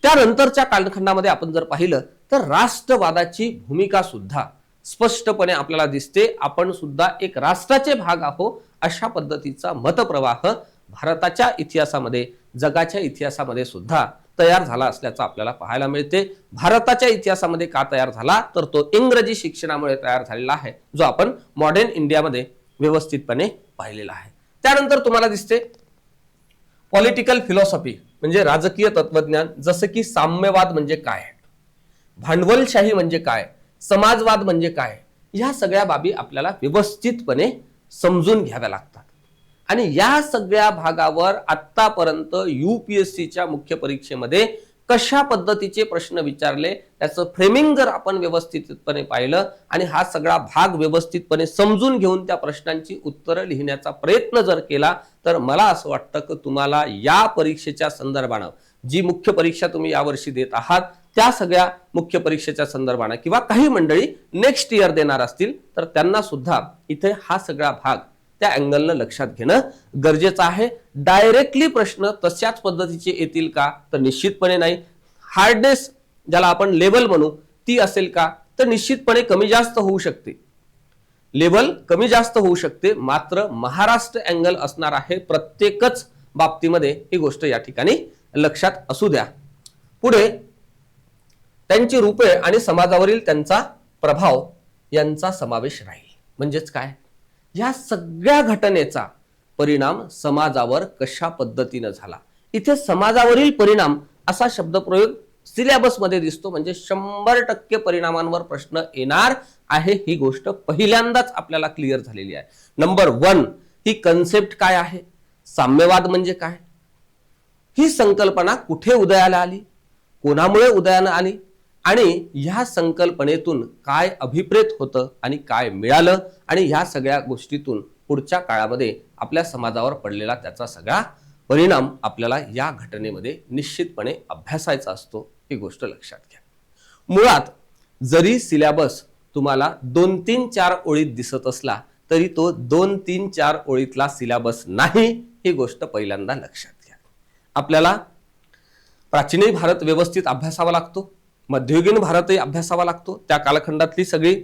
त्यानंतरच्या कालखंडामध्ये आपण जर पाहिलं तर राष्ट्रवादाची भूमिका सुद्धा स्पष्टपणे आपल्याला दिसते. आपण सुद्धा एक राष्ट्राचे भाग आहोत, अशा पद्धतीचा मतप्रवाह भारताच्या इतिहासामध्ये, जगाच्या इतिहासामध्ये सुद्धा तयार झाला असल्याचं आपल्याला पाहायला मिळते. भारताच्या इतिहासामध्ये का तयार झाला, तर तो इंग्रजी शिक्षणामुळे तयार झालेला आहे, जो आपण मॉडर्न इंडियामध्ये व्यवस्थितपणे पाहिलेला आहे. त्यानंतर तुम्हाला दिसते पॉलिटिकल फिलॉसॉफी, म्हणजे राजकीय तत्वज्ञान, जसं की साम्यवाद म्हणजे काय, भांडवलशाही म्हणजे काय, समाजवाद म्हणजे काय, ह्या सगळ्या बाबी आपल्याला व्यवस्थितपणे समजून घ्याव्या लागतात. आणि या सगळ्या भागावर आतापर्यंत UPSCच्या मुख्य परीक्षेमध्ये कशा पद्धतीचे प्रश्न विचारले, त्याचं फ्रेमिंग जर आपण व्यवस्थितपणे पाहिलं आणि हा सगळा भाग व्यवस्थितपणे समजून घेऊन त्या प्रश्नांची उत्तरं लिहिण्याचा प्रयत्न जर केला, तर मला असं वाटतं की तुम्हाला या परीक्षेच्या संदर्भानं, जी मुख्य परीक्षा तुम्ही यावर्षी देत आहात, त्या सगळ्या मुख्य परीक्षेच्या संदर्भानं, किंवा काही मंडळी नेक्स्ट इयर देणार असतील तर त्यांना सुद्धा इथे हा सगळा भाग त्या अँगलनं लक्षात घेणं गरजेचं आहे. डायरेक्टली प्रश्न तशाच पद्धतीचे येतील का, तर निश्चितपणे नाही. हार्डनेस ज्याला आपण लेवल म्हणू, ती असेल का, तर निश्चितपणे कमी जास्त होऊ शकते, लेवल कमी जास्त होऊ शकते. मात्र महाराष्ट्र अँगल असणार आहे प्रत्येकच बाबतीमध्ये, ही गोष्ट या ठिकाणी लक्षात असू द्या. पुढे त्यांची रूपे आणि समाजावरील त्यांचा प्रभाव यांचा समावेश राहील. म्हणजेच काय, या सगळ्या घटनेचा परिणाम समाजावर कशा पद्धतीने झाला. इथे समाजावरील परिणाम असा शब्दप्रयोग सिलेबस मध्ये दिसतो, म्हणजे 100% परिणामांवर प्रश्न येणार आहे, ही गोष्ट पहिल्यांदाच आपल्याला क्लिअर झालेली आहे. नंबर 1 ही कन्सेप्ट काय आहे, साम्यवाद म्हणजे काय, ही संकल्पना कुठे उदयाला आली, कोणामुळे उदयाला आली, आणि ह्या संकल्पनेतून काय अभिप्रेत होतं आणि काय मिळालं, आणि ह्या सगळ्या गोष्टीतून पुढच्या काळामध्ये आपल्या समाजावर पडलेला त्याचा सगळा परिणाम आपल्याला या घटनेमध्ये निश्चितपणे अभ्यासायचा असतो, ही गोष्ट लक्षात घ्या. मुळात जरी सिलेबस तुम्हाला 2-3-4 ओळीत दिसत असला तरी तो 2-3-4 ओळीतला सिलेबस नाही, ही गोष्ट पहिल्यांदा लक्षात घ्या. आपल्याला प्राचीनही भारत व्यवस्थित अभ्यासावा लागतो, मध्ययुगीन भारतही अभ्यासावा लागतो, त्या कालखंडातली सगळी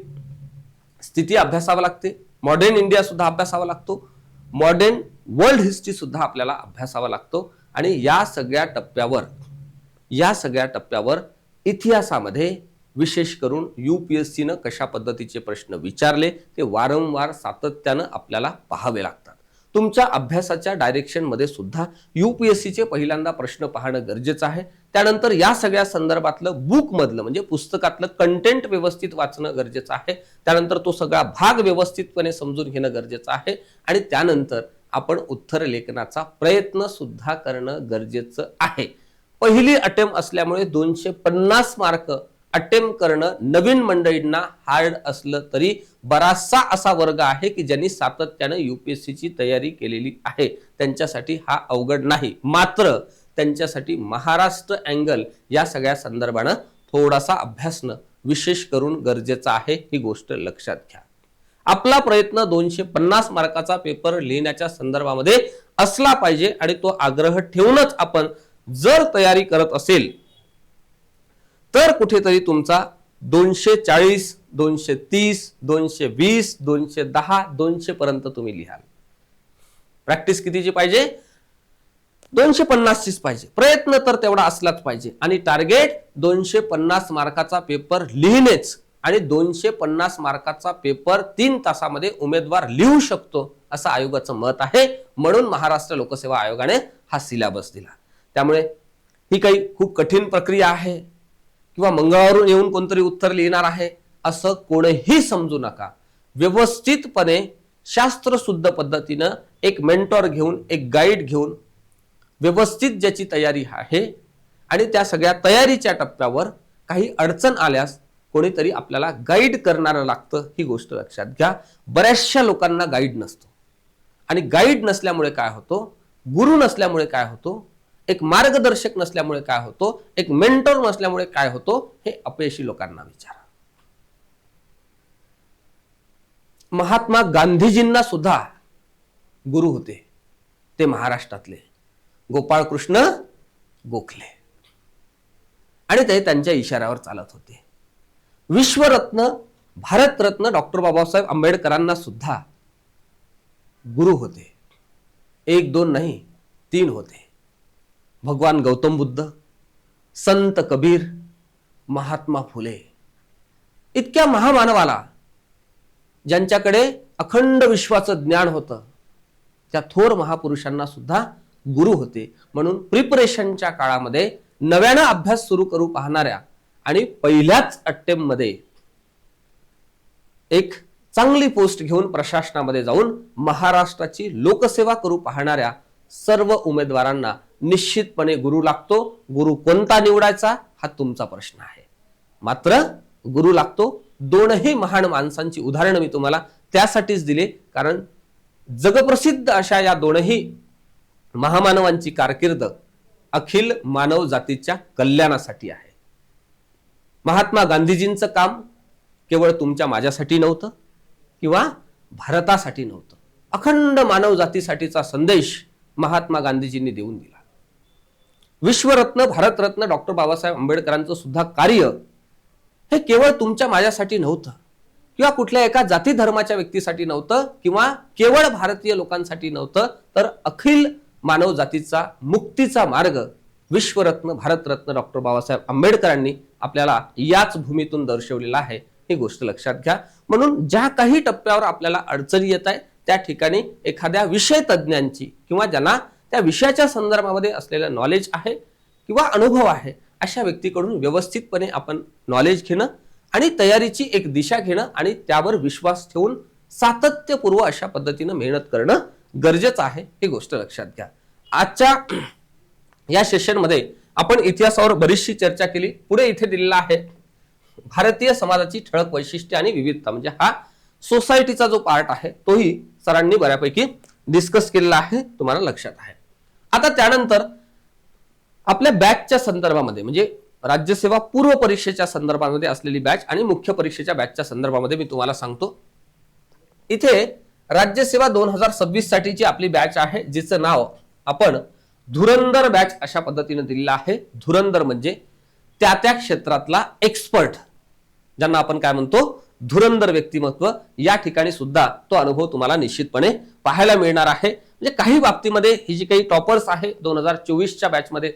स्थिती अभ्यासावा लागते, मॉडर्न इंडिया सुद्धा अभ्यासावा लागतो, मॉडर्न वर्ल्ड हिस्ट्री सुद्धा आपल्याला अभ्यासावा लागतो. आणि या सगळ्या टप्प्यावर या सगळ्या टप्प्यावर इतिहासामध्ये विशेष करून UPSCनं कशा पद्धतीचे प्रश्न विचारले ते वारंवार सातत्यानं आपल्याला पाहावे लागतात. तुमच्या अभ्यासाच्या डायरेक्शनमध्ये सुद्धा UPSCचे पहिल्यांदा प्रश्न पाहणं गरजेचं आहे. त्यानंतर या सगळ्या संदर्भातलं बुकमधलं म्हणजे पुस्तकातलं कंटेंट व्यवस्थित वाचणं गरजेचं आहे. त्यानंतर तो सगळा भाग व्यवस्थितपणे समजून घेणं गरजेचं आहे आणि त्यानंतर आपण उत्तर लेखनाचा प्रयत्न सुद्धा करणं गरजेचं आहे. पहिली अटेम्प्ट असल्यामुळे 250 मार्क अटेम्प्ट करणं नवीन मंडळींना हार्ड असलं तरी बराचसा असा वर्ग आहे की ज्यांनी सातत्यानं UPSCची तयारी केलेली आहे, त्यांच्यासाठी हा अवघड नाही. मात्र त्यांच्यासाठी महाराष्ट्र अँगल या सगळ्या संदर्भानं थोडासा अभ्यासणं विशेष करून गरजेचं आहे, ही गोष्ट लक्षात घ्या. आपला प्रयत्न 250 मार्काचा पेपर लिहिण्याच्या संदर्भामध्ये असला पाहिजे आणि तो आग्रह ठेवूनच आपण जर तयारी करत असेल तर कुठेतरी तुमचा 240, 230, 220, 210, 200 पर्यंत तुम्ही लिहाल. प्रॅक्टिस कितीची पाहिजे? 250 चीच पाहिजे. प्रयत्न तर तेवढा असलाच पाहिजे आणि टार्गेट 250 मार्काचा पेपर लिहिणेच आणि 250 मार्काचा पेपर 3 तासामध्ये उमेदवार लिहू शकतो असं आयोगाचं मत आहे. म्हणून महाराष्ट्र लोकसेवा आयोगाने हा सिलेबस दिला. त्यामुळे ही काही खूप कठीण प्रक्रिया आहे किंवा मंगळवारून येऊन कोणतरी उत्तर लिहिणार आहे असं कोणीही समजू नका. व्यवस्थितपणे शास्त्रशुद्ध पद्धतीनं एक मेंटॉर घेऊन, एक गाईड घेऊन व्यवस्थित ज्याची तयारी आहे आणि त्या सगळ्या तयारीच्या टप्प्यावर काही अडचण आल्यास कोणीतरी आपल्याला गाईड करणारं लागतं, ही गोष्ट लक्षात घ्या. बऱ्याचशा लोकांना गाईड नसतो आणि गाईड नसल्यामुळे काय होतो, गुरु नसल्यामुळे काय होतो, एक मार्गदर्शक नसल्यामुळे काय होतो, एक मेंटॉर नसल्यामुळे काय होतो, हे अपयशी लोकांना विचारा. महात्मा गांधीजींना सुद्धा गुरु होते, ते महाराष्ट्रातले गोपाळकृष्ण गोखले आणि ते त्यांच्या इशाऱ्यावर चालत होते. विश्वरत्न भारतरत्न डॉक्टर बाबासाहेब आंबेडकरांना सुद्धा गुरु होते. 1 2 नाही 3 होते. भगवान गौतम बुद्ध, संत कबीर, महात्मा फुले, इतक्या महामानवाला ज्यांच्याकडे अखंड विश्वाचं ज्ञान होतं, त्या थोर महापुरुषांना सुद्धा गुरु होते. म्हणून प्रिपरेशनच्या काळामध्ये नव्यानं अभ्यास सुरू करू पाहणाऱ्या आणि पहिल्याच अटेम्प्ट मध्ये एक चांगली पोस्ट घेऊन प्रशासनामध्ये जाऊन महाराष्ट्राची लोकसेवा करू पाहणाऱ्या सर्व उमेदवारांना निश्चितपणे गुरु लागतो. गुरु कोणता निवडायचा हा तुमचा प्रश्न आहे. मात्र गुरु लागतो. 2ही महान माणसांची उदाहरणं मी तुम्हाला त्यासाठीच दिले, कारण जगप्रसिद्ध अशा या 2ही महामानवांची कारकीर्द अखिल मानव जातीच्या कल्याणासाठी आहे. महात्मा गांधीजींचं काम केवळ तुमच्या माझ्यासाठी नव्हतं किंवा भारतासाठी नव्हतं. अखंड मानव जातीसाठीचा संदेश महात्मा गांधीजींनी देऊन दिला. विश्वरत्न भारतरत्न डॉक्टर बाबासाहेब आंबेडकरांचं सुद्धा कार्य हे केवळ तुमच्या माझ्यासाठी नव्हतं किंवा कुठल्या एका जाती धर्माच्या व्यक्तीसाठी नव्हतं किंवा केवळ भारतीय लोकांसाठी नव्हतं, तर अखिल मानव जातीचा मुक्तीचा मार्ग विश्वरत्न भारतरत्न डॉक्टर बाबासाहेब आंबेडकरांनी आपल्याला याच भूमीतून दर्शवलेला आहे, ही गोष्ट लक्षात घ्या. म्हणून ज्या काही टप्प्यावर आपल्याला अडचणी येत आहे त्या ठिकाणी एखाद्या विषय तज्ञांची किंवा ज्यांना त्या विषयाच्या संदर्भामध्ये असलेलं नॉलेज आहे किंवा अनुभव आहे अशा व्यक्तीकडून व्यवस्थितपणे आपण नॉलेज घेणं आणि तयारीची एक दिशा घेणं आणि त्यावर विश्वास ठेवून सातत्यपूर्व अशा पद्धतीनं मेहनत करणं गरजेचं आहे, ही गोष्ट लक्षात घ्या. आजच्या या सेशनमध्ये आपण इतिहासावर बरीचशी चर्चा केली. पुढे इथे दिलेला आहे भारतीय समाजाची ठळक वैशिष्ट्ये आणि विविधता, म्हणजे हा सोसायटीचा जो पार्ट आहे तोही सरांनी बऱ्यापैकी डिस्कस केलेला आहे, तुम्हाला लक्षात आहे. आता त्यानंतर आपल्या बॅचच्या संदर्भामध्ये म्हणजे राज्यसेवा पूर्व परीक्षेच्या संदर्भामध्ये असलेली बॅच आणि मुख्य परीक्षेच्या बॅचच्या संदर्भामध्ये मी तुम्हाला सांगतो. इथे राज्यसेवा 2026 साठीची आपली बॅच आहे, जिचं नाव आपण धुरंधर बॅच अशा पद्धतीने दिलेलं आहे. धुरंधर म्हणजे त्या त्या क्षेत्रातला एक्सपर्ट, ज्यांना आपण काय म्हणतो धुरंधर व्यक्तिमत्व. या ठिकाणी सुद्धा तो अनुभव तुम्हाला निश्चितपणे पाहायला मिळणार आहे. म्हणजे काही बाबतीमध्ये ही जी काही टॉपर्स आहे 2024च्या बॅचमध्ये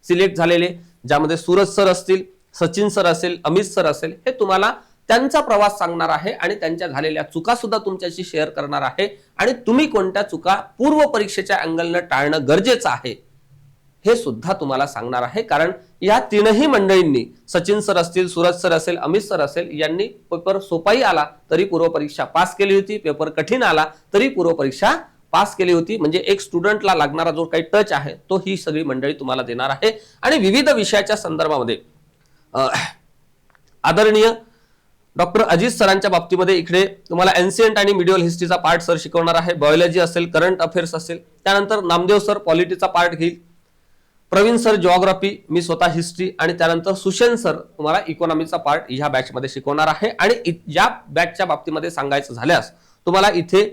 सिलेक्ट झालेले ज्यामध्ये सूरज सर असतील, सचिन सर असेल, अमित सर असेल, हे तुम्हाला त्यांचा प्रवास सांगणार आहे आणि त्यांच्या झालेल्या चुका सुद्धा तुमच्याशी शेअर करणार आहे आणि तुम्ही कोणत्या चुका पूर्व परीक्षेच्या अँगलनं टाळणं गरजेचं आहे हे सुद्धा तुम्हाला सांगणार आहे. कारण या तीनही मंडळींनी, सचिन सर असतील, सूरज सर असेल, अमित सर असेल, यांनी पेपर सोपाही आला तरी पूर्व परीक्षा पास केली होती, पेपर कठीण आला तरी पूर्व परीक्षा पास केली होती. म्हणजे एक स्टुडंटला लागणारा जो काही टच आहे तो ही सगळी मंडळी तुम्हाला देणार आहे. आणि विविध विषयाच्या संदर्भामध्ये आदरणीय डॉक्टर अजित सरांच्या बाबतीमध्ये इकडे तुम्हाला एन्शियंट आणि मिडिवल हिस्ट्रीचा पार्ट सर शिकवणार आहे, बायोलॉजी असेल, करंट अफेअर्स असेल, त्यानंतर नामदेव सर पॉलिटीचा पार्ट घेईल, प्रवीण सर जिओग्राफी, मी स्वतः हिस्ट्री, आणि त्यानंतर सुशेन सर तुम्हाला इकॉनॉमीचा पार्ट ह्या बॅचमध्ये शिकवणार आहे. आणि या बॅचच्या बाबतीमध्ये सांगायचं झाल्यास तुम्हाला इथे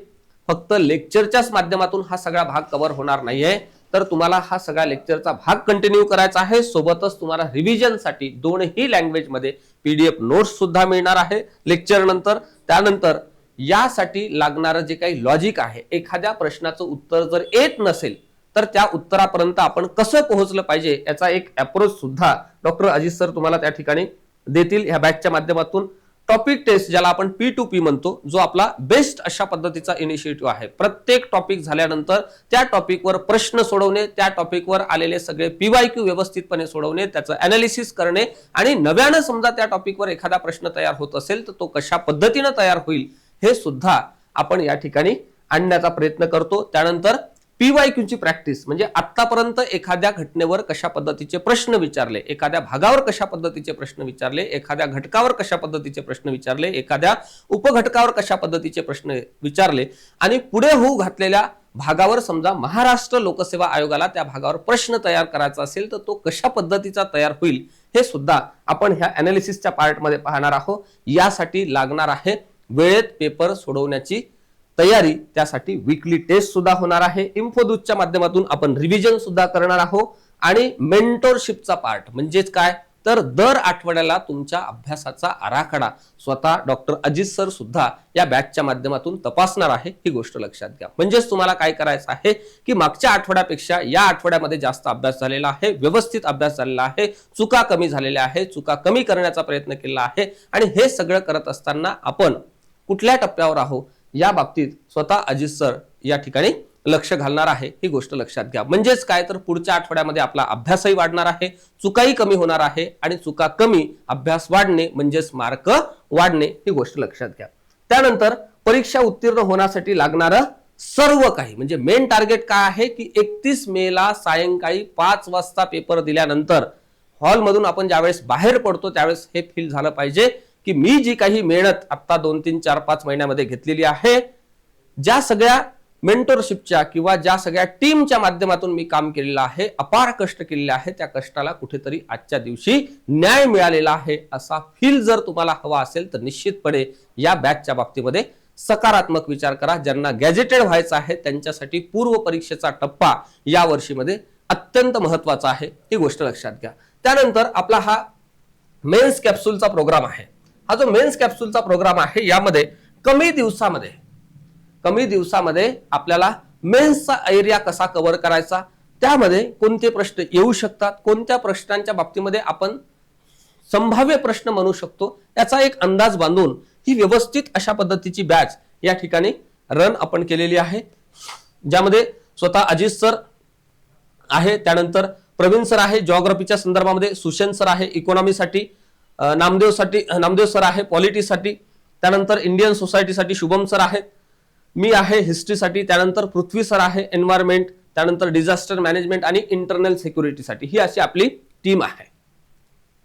फक्त लेक्चरच्याच माध्यमातून हा सगळा भाग कव्हर होणार नाहीये, तर तुम्हाला हा सगळा लेक्चरचा भाग कंटिन्यू करायचा आहे. सोबतच तुम्हाला रिव्हिजनसाठी दोन्ही लँग्वेजमध्ये पीडीएफ नोट्स सुद्धा मिळणार आहे लेक्चर नंतर. त्यानंतर यासाठी लागणारं जे काही लॉजिक आहे, एखाद्या प्रश्नाचं उत्तर जर येत नसेल तर त्या उत्तरापर्यंत आपण कसं पोहोचलं पाहिजे याचा एक अप्रोच सुद्धा डॉक्टर अजित सर तुम्हाला त्या ठिकाणी देतील ह्या बॅचच्या माध्यमातून. टॉपिक टेस्ट ज्याला आपण P2P म्हणतो, जो आपला बेस्ट अशा पद्धतीचा इनिशिएटिव्ह आहे. प्रत्येक टॉपिक झाल्यानंतर त्या टॉपिकवर प्रश्न सोडवणे, त्या टॉपिकवर आलेले सगळे PYQ व्यवस्थितपणे सोडवणे, त्याचं अनालिसिस करणे आणि नव्यानं समजा त्या टॉपिकवर एखादा प्रश्न तयार होत असेल तर तो कशा पद्धतीनं तयार होईल हे सुद्धा आपण या ठिकाणी आणण्याचा प्रयत्न करतो. त्यानंतर PYQ ची प्रॅक्टिस म्हणजे आतापर्यंत एखाद्या घटनेवर कशा पद्धतीचे प्रश्न विचारले, एखाद्या भागावर कशा पद्धतीचे प्रश्न विचारले, एखाद्या घटकावर कशा पद्धतीचे प्रश्न विचारले, एखाद्या उपघटकावर कशा पद्धतीचे प्रश्न विचारले आणि पुढे होऊ घातलेल्या भागावर समजा महाराष्ट्र लोकसेवा आयोगाला त्या भागावर प्रश्न तयार करायचा असेल तर तो कशा पद्धतीचा तयार होईल हे सुद्धा आपण ह्या अनालिसिसच्या पार्टमध्ये पाहणार आहोत. यासाठी लागणार आहे वेळेत पेपर सोडवण्याची तयारी, त्यासाठी वीकली टेस्ट सुद्धा होणार आहे. इन्फोदूतच्या माध्यमातून आपण रिव्हिजन सुद्धा करणार आहोत आणि मेंटरशिपचा पार्ट म्हणजेच काय तर दर आठवड्याला तुमच्या अभ्यासाचा आराखडा स्वतः डॉक्टर अजित सर सुद्धा या बॅचच्या माध्यमातून तपासणार आहे. ही गोष्ट लक्षात घ्या. म्हणजेच तुम्हाला काय करायचं आहे की मागच्या आठवड्यापेक्षा या आठवड्यामध्ये जास्त अभ्यास झालेला आहे, व्यवस्थित अभ्यास झालेला आहे, चुका कमी झालेल्या आहे, चुका कमी करण्याचा प्रयत्न केला आहे. आणि हे सगळं करत असताना आपण कुठल्या टप्प्यावर आहोत या बाबतीत स्वतः अजित सर या ठिकाणी लक्ष घालणार आहे. ही गोष्ट लक्षात घ्या. म्हणजेच काय तर पुढच्या आठवड्यामध्ये आपला अभ्यासही वाढणार आहे, चुकाही कमी होणार आहे आणि चुका कमी, अभ्यास वाढणे म्हणजेच मार्क वाढणे, ही गोष्ट लक्षात घ्या. त्यानंतर परीक्षा उत्तीर्ण होण्यासाठी लागणारं सर्व काही म्हणजे मेन टार्गेट काय आहे की 31 मेला सायंकाळी 5 वाजता पेपर दिल्यानंतर हॉलमधून आपण ज्यावेळेस बाहेर पडतो त्यावेळेस हे फील झालं पाहिजे की मी जी काही मेहनत आता 2, 3, 4, 5 महिन्यामध्ये घेतलेली आहे, ज्या सगळ्या मेंटरशिपच्या किंवा ज्या सगळ्या टीमच्या माध्यमातून मी काम केलेलं आहे, अपार कष्ट केलेले आहे, त्या कष्टाला कुठेतरी आजच्या दिवशी न्याय मिळालेला आहे असा फील जर तुम्हाला हवा असेल तर निश्चितपणे या बॅचच्या बाबतीमध्ये सकारात्मक विचार करा. ज्यांना गॅजेटेड व्हायचं आहे त्यांच्यासाठी पूर्व परीक्षेचा टप्पा या वर्षीमध्ये अत्यंत महत्वाचा आहे. ही गोष्ट लक्षात घ्या. त्यानंतर आपला हा मेन्स कॅप्सूलचा प्रोग्राम आहे. हा जो मेन्स कॅप्सूलचा प्रोग्राम आहे यामध्ये कमी दिवसामध्ये आपल्याला मेन्सचा एरिया कसा कव्हर करायचा, त्यामध्ये कोणते प्रश्न येऊ शकतात, कोणत्या प्रश्नांच्या बाबतीमध्ये आपण संभाव्य प्रश्न म्हणू शकतो याचा एक अंदाज बांधून ही व्यवस्थित अशा पद्धतीची बॅच या ठिकाणी रन आपण केलेली आहे. ज्यामध्ये स्वतः अजित सर आहे, त्यानंतर प्रवीण सर आहे जिओग्राफीच्या संदर्भामध्ये, सुशेन सर आहे इकॉनॉमीसाठी, नामदेव सर आहे पॉलिटीसाठी, त्यानंतर इंडियन सोसायटीसाठी शुभम सर आहेत, मी आहे हिस्ट्रीसाठी, त्यानंतर पृथ्वी सर आहे एन्व्हायरमेंट, त्यानंतर डिझास्टर मॅनेजमेंट आणि इंटरनल सिक्युरिटीसाठी. ही अशी आपली टीम आहे.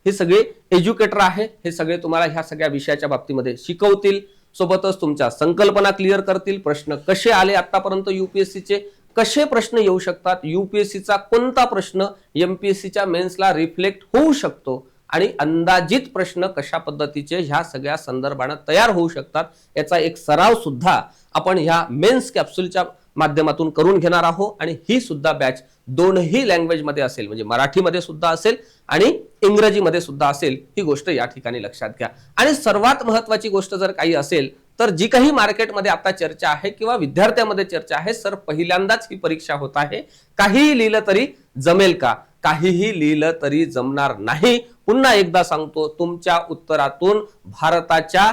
हे सगळे एज्युकेटर आहे, हे सगळे तुम्हाला ह्या सगळ्या विषयाच्या बाबतीमध्ये शिकवतील, सोबतच तुमच्या संकल्पना क्लिअर करतील. प्रश्न कसे आले आतापर्यंत यूपीएससीचे, कसे प्रश्न येऊ शकतात, यूपीएससीचा कोणता प्रश्न एमपीएससीच्या मेन्सला रिफ्लेक्ट होऊ शकतो आणि अंदाजित प्रश्न कशा पद्धतीचे ह्या सगळ्या संदर्भाने तयार होऊ शकतात याचा एक सराव सुद्धा आपण ह्या मेन्स कॅप्सूलच्या माध्यमातून करून घेणार आहोत. आणि ही सुद्धा बॅच दोनही लँग्वेज मध्ये असेल, म्हणजे मराठीमध्ये सुद्धा असेल आणि इंग्रजीमध्ये सुद्धा असेल. ही गोष्ट या ठिकाणी लक्षात घ्या. आणि सर्वात महत्वाची गोष्ट जर काही असेल तर जी काही मार्केटमध्ये आता चर्चा आहे किंवा विद्यार्थ्यांमध्ये चर्चा आहे, सर पहिल्यांदाच ही परीक्षा होत आहे, काहीही लिहिलं तरी जमेल का, काहीही लिहिलं तरी जमणार नाही. पुन्हा एकदा सांगतो, तुमच्या उत्तरातून भारताच्या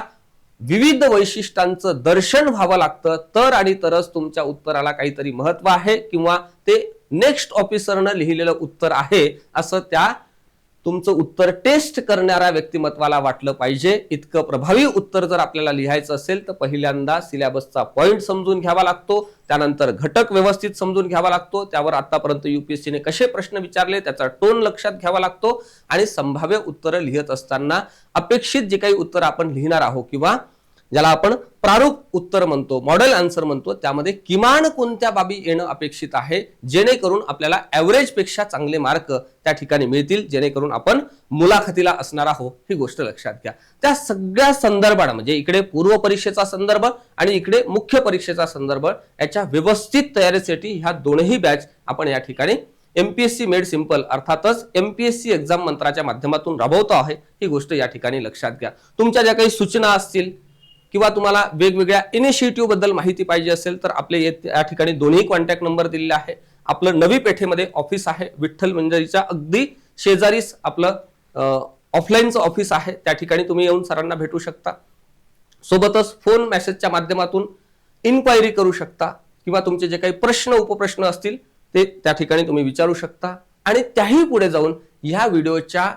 विविध वैशिष्ट्यांचं दर्शन व्हावं लागतं, तर आणि तरच तुमच्या उत्तराला काहीतरी महत्व आहे किंवा ते नेक्स्ट ऑफिसरनं लिहिलेलं उत्तर आहे असं त्या तुमचं उत्तर टेस्ट करणाऱ्या व्यक्तिमत्वाला वाटलं पाहिजे. इतकं प्रभावी उत्तर जर आपल्याला लिहायचं असेल तर पहिल्यांदा सिलेबसचा पॉइंट समजून घ्यावा लागतो, त्यानंतर घटक व्यवस्थित समजून घ्यावा लागतो, त्यावर आतापर्यंत युपीएससीने कसे प्रश्न विचारले त्याचा टोन लक्षात घ्यावा लागतो आणि संभाव्य उत्तरं लिहित असताना अपेक्षित जे काही उत्तर आपण लिहिणार आहोत किंवा ज्याला आपण प्रारूप उत्तर म्हणतो, मॉडेल आन्सर म्हणतो, त्यामध्ये किमान कोणत्या बाबी येणं अपेक्षित आहे जेणेकरून आपल्याला ॲव्हरेज पेक्षा चांगले मार्क त्या ठिकाणी मिळतील, जेणेकरून आपण मुलाखतीला असणार आहोत ही गोष्ट लक्षात घ्या. त्या सगळ्या संदर्भात म्हणजे इकडे पूर्व परीक्षेचा संदर्भ आणि इकडे मुख्य परीक्षेचा संदर्भ याच्या व्यवस्थित तयारीसाठी ह्या दोनही बॅच आपण या ठिकाणी एमपीएससी मेड सिंपल अर्थातच एमपीएससी एक्झाम मंत्राच्या माध्यमातून राबवतो आहे ही गोष्ट या ठिकाणी लक्षात घ्या. तुमच्या ज्या काही सूचना असतील किंवा तुम्हाला वेगवेगळ्या इनिशिएटिव्ह बद्दल माहिती पाहिजे असेल तर आपले या ठिकाणी दोन्ही कॉन्टॅक्ट नंबर दिलेले आहे. आपलं नवी पेठेमध्ये ऑफिस आहे, विठ्ठल मंदिराच्या अगदी शेजारीच आपलं ऑफलाईनचं ऑफिस आहे, त्या ठिकाणी तुम्ही येऊन सरांना भेटू शकता. सोबतच फोन मेसेजच्या माध्यमातून इन्क्वायरी करू शकता किंवा तुमचे जे काही प्रश्न उपप्रश्न असतील ते त्या ठिकाणी तुम्ही विचारू शकता आणि त्याही पुढे जाऊन ह्या व्हिडिओच्या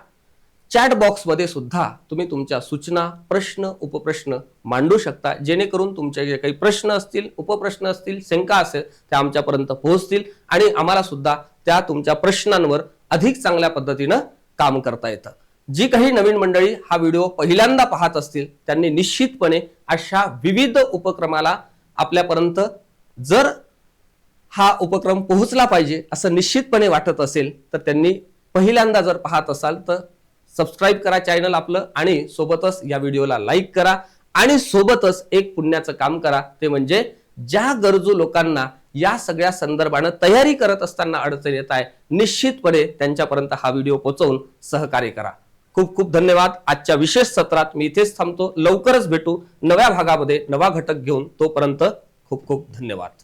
चॅट बॉक्समध्ये सुद्धा तुम्ही तुमच्या सूचना, प्रश्न, उपप्रश्न मांडू शकता, जेणेकरून तुमचे जे काही प्रश्न असतील, उपप्रश्न असतील, शंका असेल त्या आमच्यापर्यंत पोहोचतील आणि आम्हाला सुद्धा त्या तुमच्या प्रश्नांवर अधिक चांगल्या पद्धतीनं काम करता येतं. जी काही नवीन मंडळी हा व्हिडिओ पहिल्यांदा पाहत असतील त्यांनी निश्चितपणे अशा विविध उपक्रमाला आपल्यापर्यंत जर हा उपक्रम पोहोचला पाहिजे असं निश्चितपणे वाटत असेल तर त्यांनी पहिल्यांदा जर पाहत असाल तर सबस्क्राईब करा चॅनल आपलं आणि सोबतच या व्हिडिओला लाईक करा आणि सोबतच एक पुण्याचं काम करा, ते म्हणजे ज्या गरजू लोकांना या सगळ्या संदर्भानं तयारी करत असताना अडचण येत आहे निश्चितपणे त्यांच्यापर्यंत हा व्हिडिओ पोहोचवून सहकार्य करा. खूप खूप धन्यवाद. आजच्या विशेष सत्रात मी इथेच थांबतो. लवकरच भेटू नव्या भागामध्ये नवा घटक घेऊन. तोपर्यंत खूप खूप धन्यवाद.